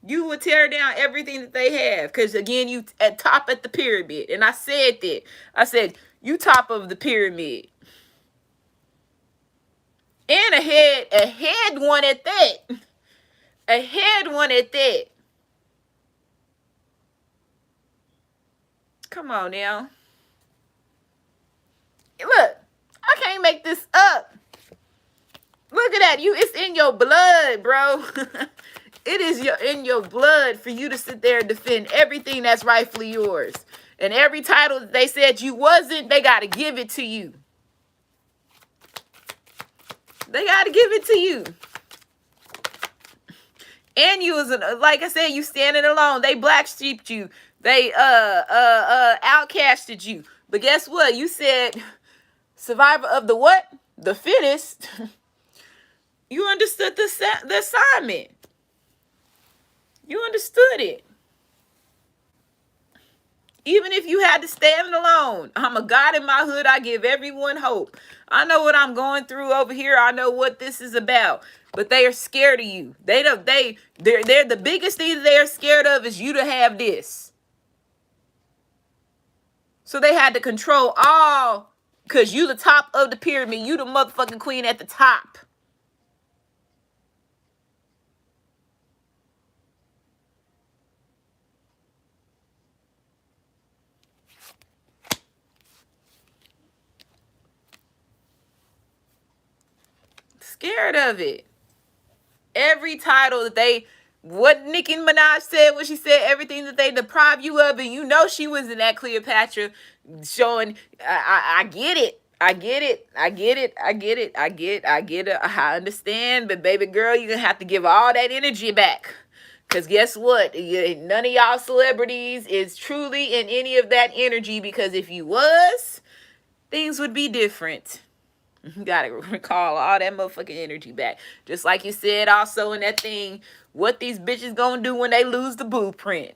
You will tear down everything that they have. Because again, you at top at the pyramid. And I said that. I said, you top of the pyramid. And a head one at that. A head one at that. Come on now. Look, I can't make this up. Look at that. It's in your blood, bro. It is in your blood for you to sit there and defend everything that's rightfully yours. And every title that they said you wasn't, they got to give it to you. They got to give it to you. And you was like I said, you standing alone. They black sheeped you. They outcasted you. But guess what? You said survivor of the what? The fittest. You understood the assignment. You understood it. Even if you had to stand alone. I'm a God in my hood. I give everyone hope. I know what I'm going through over here. I know what this is about. But they are scared of you. They're the biggest thing that they're scared of is you to have this. So they had to control all, because you the top of the pyramid. You the motherfucking queen at the top. Scared of it. Every title that what Nicki Minaj said when she said everything that they deprive you of, and you know she was in that Cleopatra showing, I get it. I get it. I get it. I get it. I get it. I understand. But baby girl, you're going to have to give all that energy back. Because guess what? None of y'all celebrities is truly in any of that energy, because if you was, things would be different. You gotta recall all that motherfucking energy back. Just like you said also in that thing, what these bitches gonna do when they lose the blueprint.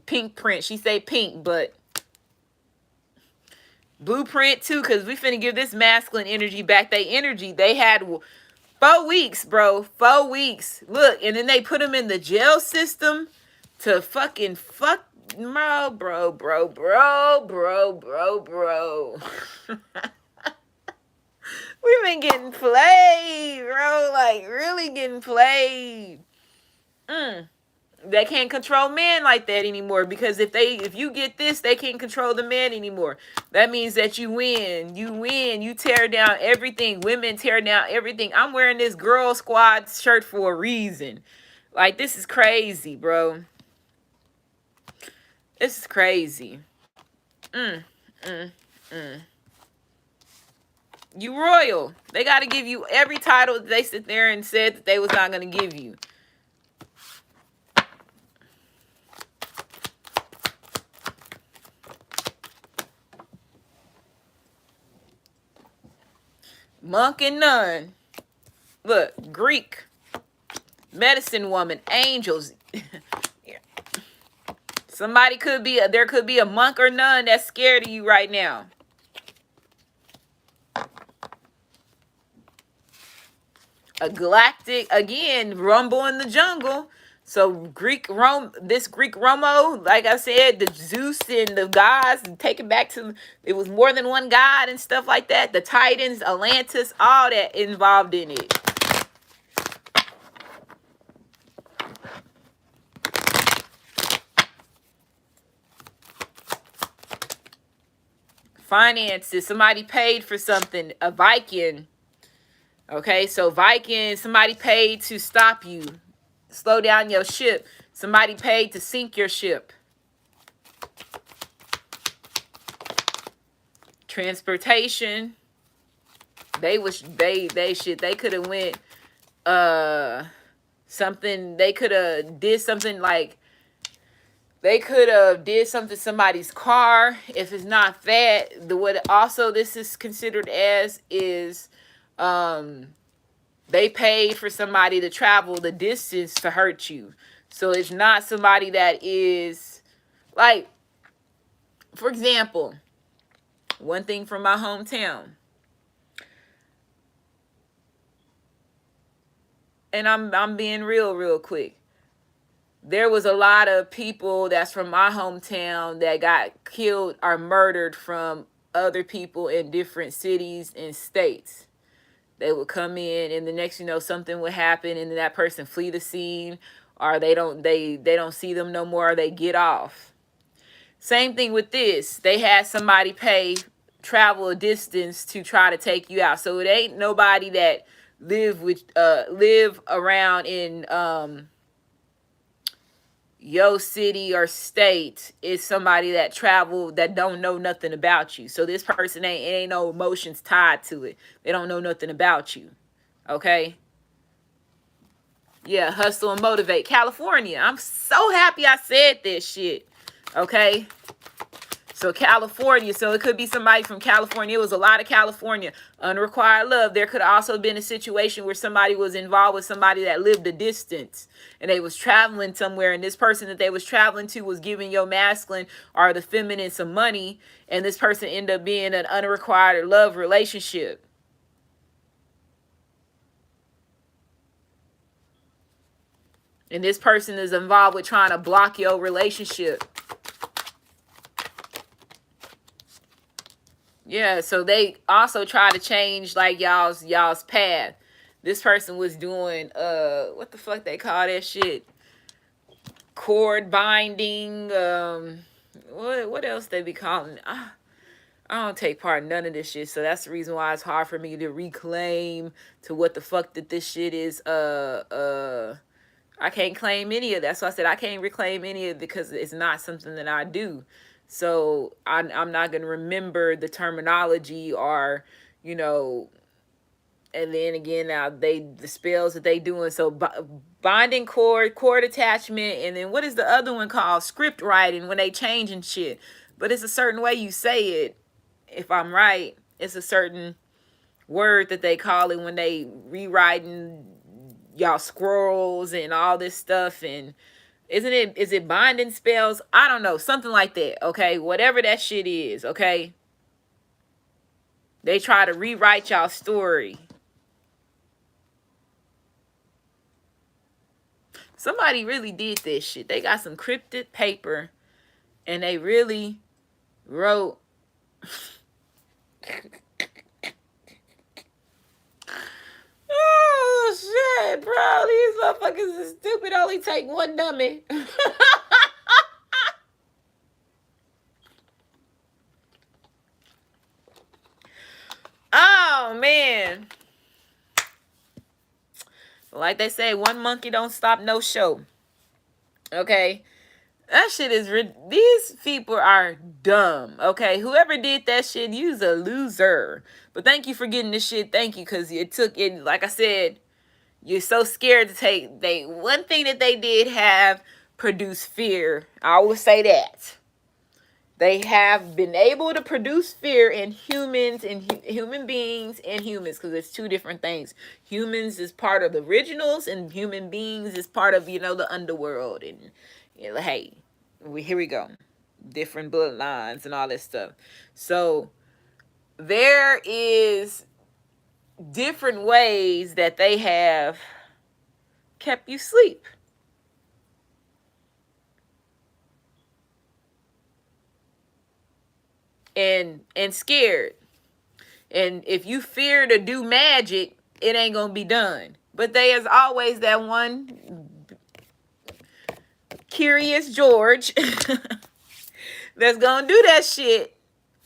Pink print. She say pink, but blueprint too, because we finna give this masculine energy back. They had 4 weeks, bro. 4 weeks. Look, and then they put them in the jail system to fucking fuck. Bro. We've been getting played, bro. Like, really getting played. They can't control men like that anymore, because if you get this, they can't control the man anymore. That means that you win. You tear down everything. Women tear down everything. I'm wearing this Girl Squad shirt for a reason. Like, this is crazy, bro. This is crazy. You royal. They got to give you every title that they sit there and said that they was not going to give you. Monk and nun. Look, Greek. Medicine woman. Angels. There could be a monk or nun that's scared of you right now. A galactic, again, rumble in the jungle. So Greek Romo, like I said, the Zeus and the gods, and take it back to, it was more than one god and stuff like that. The Titans, Atlantis, all that involved in it. Finances, somebody paid for something, a Viking. Okay, so Viking, somebody paid to stop you. slow down your ship. Somebody paid to sink your ship. Transportation. They could have went something. They could have did something like they could have did something to somebody's car. If it's not that, what also this is considered as is they paid for somebody to travel the distance to hurt you. So it's not somebody that is like, for example, one thing from my hometown. And I'm being real quick. There was a lot of people that's from my hometown that got killed or murdered from other people in different cities and states. They would come in, and the next something would happen, and then that person flee the scene, or they don't see them no more, or they get off. Same thing with this. They had somebody travel a distance to try to take you out. So it ain't nobody that live around in your city or state. Is somebody that traveled that don't know nothing about you. So this person ain't no emotions tied to it. They don't know nothing about you. Okay? Yeah, hustle and motivate. California. I'm so happy I said this shit. Okay? So California, so it could be somebody from California. It was a lot of California. Unrequited love. There could also have been a situation where somebody was involved with somebody that lived a distance, and they was traveling somewhere, and this person that they was traveling to was giving your masculine or the feminine some money, and this person ended up being an unrequited love relationship. And this person is involved with trying to block your relationship. Yeah, so they also try to change like y'all's path. This person was doing what the fuck they call that shit? Cord binding. What else they be calling? I don't take part in none of this shit, so that's the reason why it's hard for me to reclaim to what the fuck that this shit is. I can't claim any of that. That's why I said I can't reclaim any of it because it's not something that I do. So I'm not going to remember the terminology or, and then again, now the spells that they doing. So binding cord attachment. And then what is the other one called? Script writing, when they changing shit. But it's a certain way you say it. If I'm right, it's a certain word that they call it when they rewriting y'all scrolls and all this stuff. And is it binding spells? I don't know. Something like that. Okay. Whatever that shit is. Okay. They try to rewrite y'all story. Somebody really did this shit. They got some cryptic paper and they really wrote. Oh shit, bro. These motherfuckers is stupid. Only take one dummy. Oh man. Like they say, one monkey don't stop no show. Okay. That shit is these people are dumb. Okay. Whoever did that shit, you's a loser. But thank you for getting this shit. Thank you. Cause it took it, like I said, you're so scared to take one thing that they did have produce fear. I will say that. They have been able to produce fear in humans and human beings and humans, because it's two different things. Humans is part of the originals and human beings is part of, the underworld. And hey, here we go. Different bloodlines and all this stuff. So there is different ways that they have kept you asleep. And scared. And if you fear to do magic, it ain't gonna be done. But there's always that one curious George that's gonna do that shit.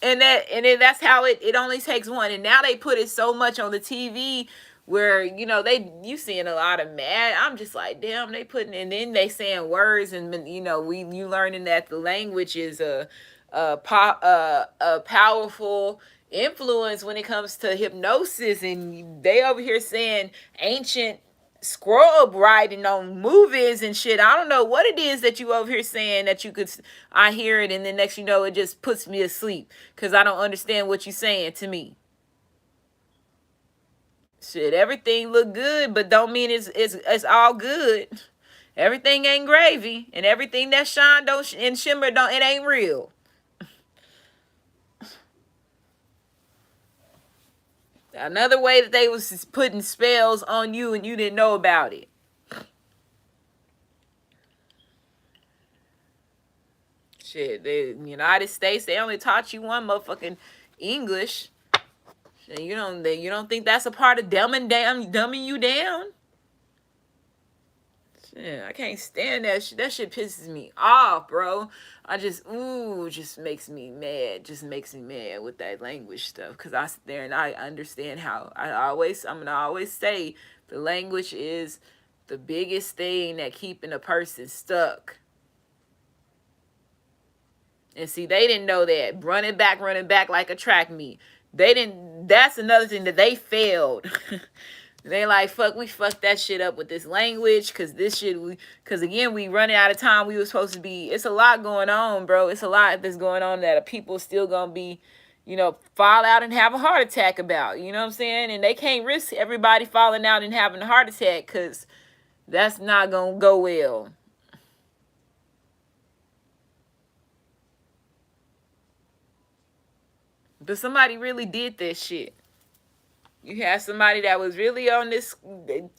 And then that's how it only takes one. And now they put it so much on the TV where you seeing a lot of mad. I'm just like, damn, they putting, and then they saying words, and you learning that the language is a powerful influence when it comes to hypnosis, and they over here saying ancient scrub writing on movies and shit. I don't know what it is that you over here saying that you could. I hear it, and then next it just puts me asleep because I don't understand what you're saying to me. Shit, everything look good, but don't mean it's all good. Everything ain't gravy, and everything that shine don't and shimmer don't, it ain't real. Another way that they was putting spells on you and you didn't know about it. Shit, the United States, they only taught you one motherfucking English. And you don't think that's a part of dumbing you down? Shit, I can't stand that shit. That shit pisses me off, bro. Just makes me mad. Just makes me mad with that language stuff. Cause I sit there and I understand how I'm gonna always say the language is the biggest thing that keeping a person stuck. And see, they didn't know that. Running back like a track meet. They didn't. That's another thing that they failed. They like, fuck, we fucked that shit up with this language, cause this shit, cause again, we running out of time. We were supposed to be. It's a lot going on, bro. It's a lot that's going on that people still gonna be, fall out and have a heart attack about. You know what I'm saying? And they can't risk everybody falling out and having a heart attack, cause that's not gonna go well. But somebody really did this shit. You had somebody that was really on this,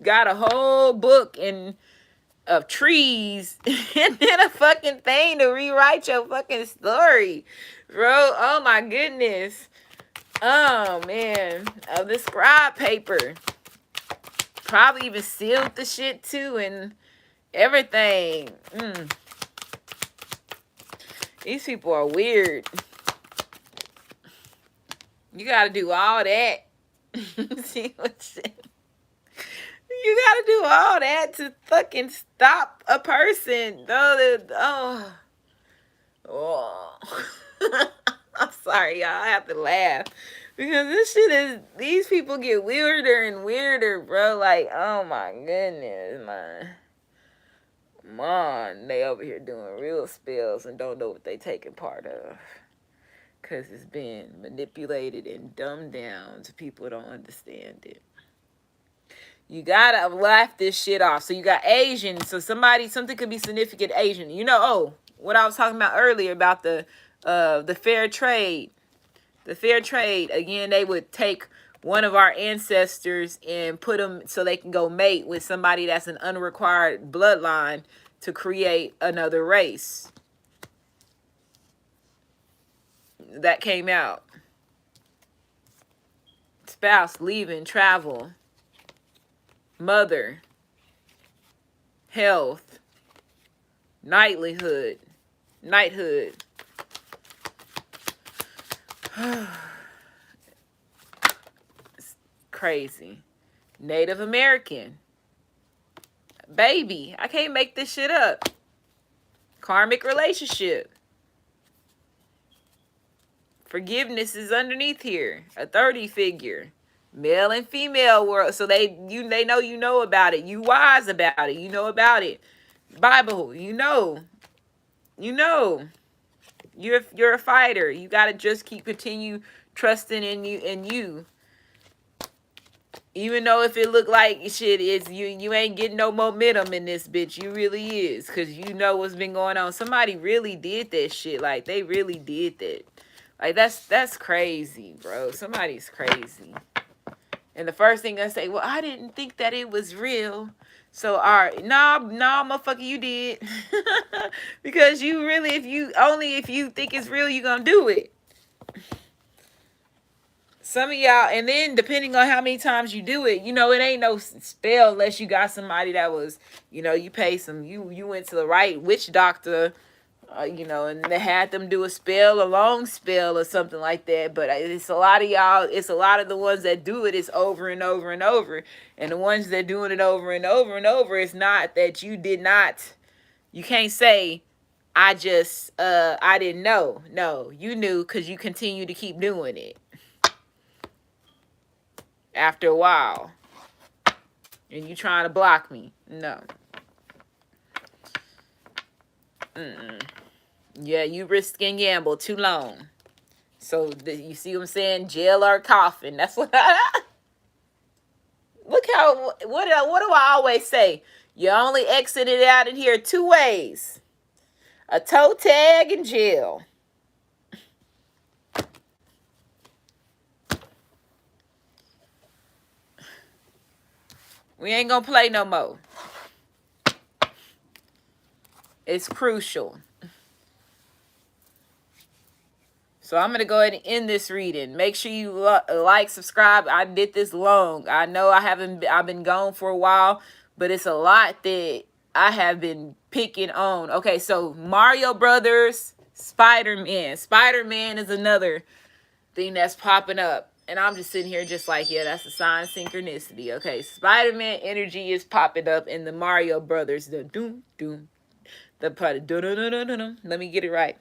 got a whole book of trees and then a fucking thing to rewrite your fucking story, bro. Oh my goodness. Oh man, of the scribe paper. Probably even sealed the shit too and everything. These people are weird. You gotta do all that. See what you gotta do all that to fucking stop a person. Oh. I'm sorry, y'all. I have to laugh. Because these people get weirder and weirder, bro. Like, oh my goodness, man. Come on. They over here doing real spells and don't know what they taking part of. Because it's been manipulated and dumbed down to people who don't understand it. You gotta laugh this shit off. So you got Asian. So something could be significant Asian. What I was talking about earlier about the fair trade. The fair trade. Again, they would take one of our ancestors and put them so they can go mate with somebody that's an unrequired bloodline to create another race. That came out. Spouse, leaving, travel, mother, health, knighthood. It's crazy. Native American. Baby. I can't make this shit up. Karmic relationship. Forgiveness is underneath here. Authority figure. Male and female world. So they know about it. You wise about it. You know about it. Bible, you know. You're a fighter. You gotta just continue trusting in you. Even though if it look like shit is you ain't getting no momentum in this bitch. You really is. Cause you know what's been going on. Somebody really did that shit. Like they really did that. Like that's crazy, bro. Somebody's crazy. And the first thing I say, well, I didn't think that it was real. So all right, nah, motherfucker, you did. Because you really, if you think it's real, you gonna do it. Some of y'all, and then depending on how many times you do it, it ain't no spell unless you got somebody that was, you pay you went to the right witch doctor. You know, and they had them do a long spell or something like that. But it's a lot of y'all, it's a lot of the ones that do it is over and over and over. And the ones that doing it over and over and over, it's not that you did not, you can't say, I didn't know. No, you knew because you continue to keep doing it after a while. And you trying to block me. No. Yeah, you risk and gamble too long. So you see what I'm saying? Jail or coffin. That's what look how, what do I always say? You only exited out in here 2 ways. A toe tag and jail. We ain't gonna play no more. It's crucial. So I'm going to go ahead and end this reading. Make sure you like, subscribe. I did this long. I know I've been gone for a while, but it's a lot that I have been picking on. Okay, so Mario Brothers, Spider-Man. Spider-Man is another thing that's popping up. And I'm just sitting here just like, yeah, that's a sign of synchronicity. Okay, Spider-Man energy is popping up in the Mario Brothers. The doom, doom. The part, let me get it right.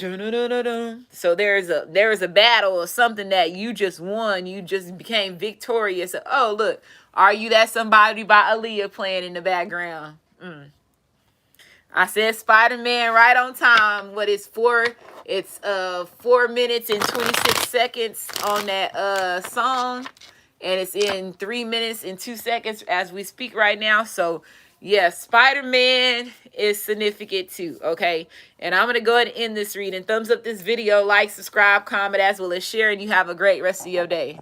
So there is a battle or something that you just won. You just became victorious. Oh, look. Are You That Somebody by Aaliyah playing in the background. I said Spider-Man right on time. What is 4 minutes and 26 seconds on that song. And it's in 3 minutes and 2 seconds as we speak right now. So yes, Spider-Man is significant too, okay? And I'm going to go ahead and end this reading. Thumbs up this video, like, subscribe, comment, as well as share, and you have a great rest of your day.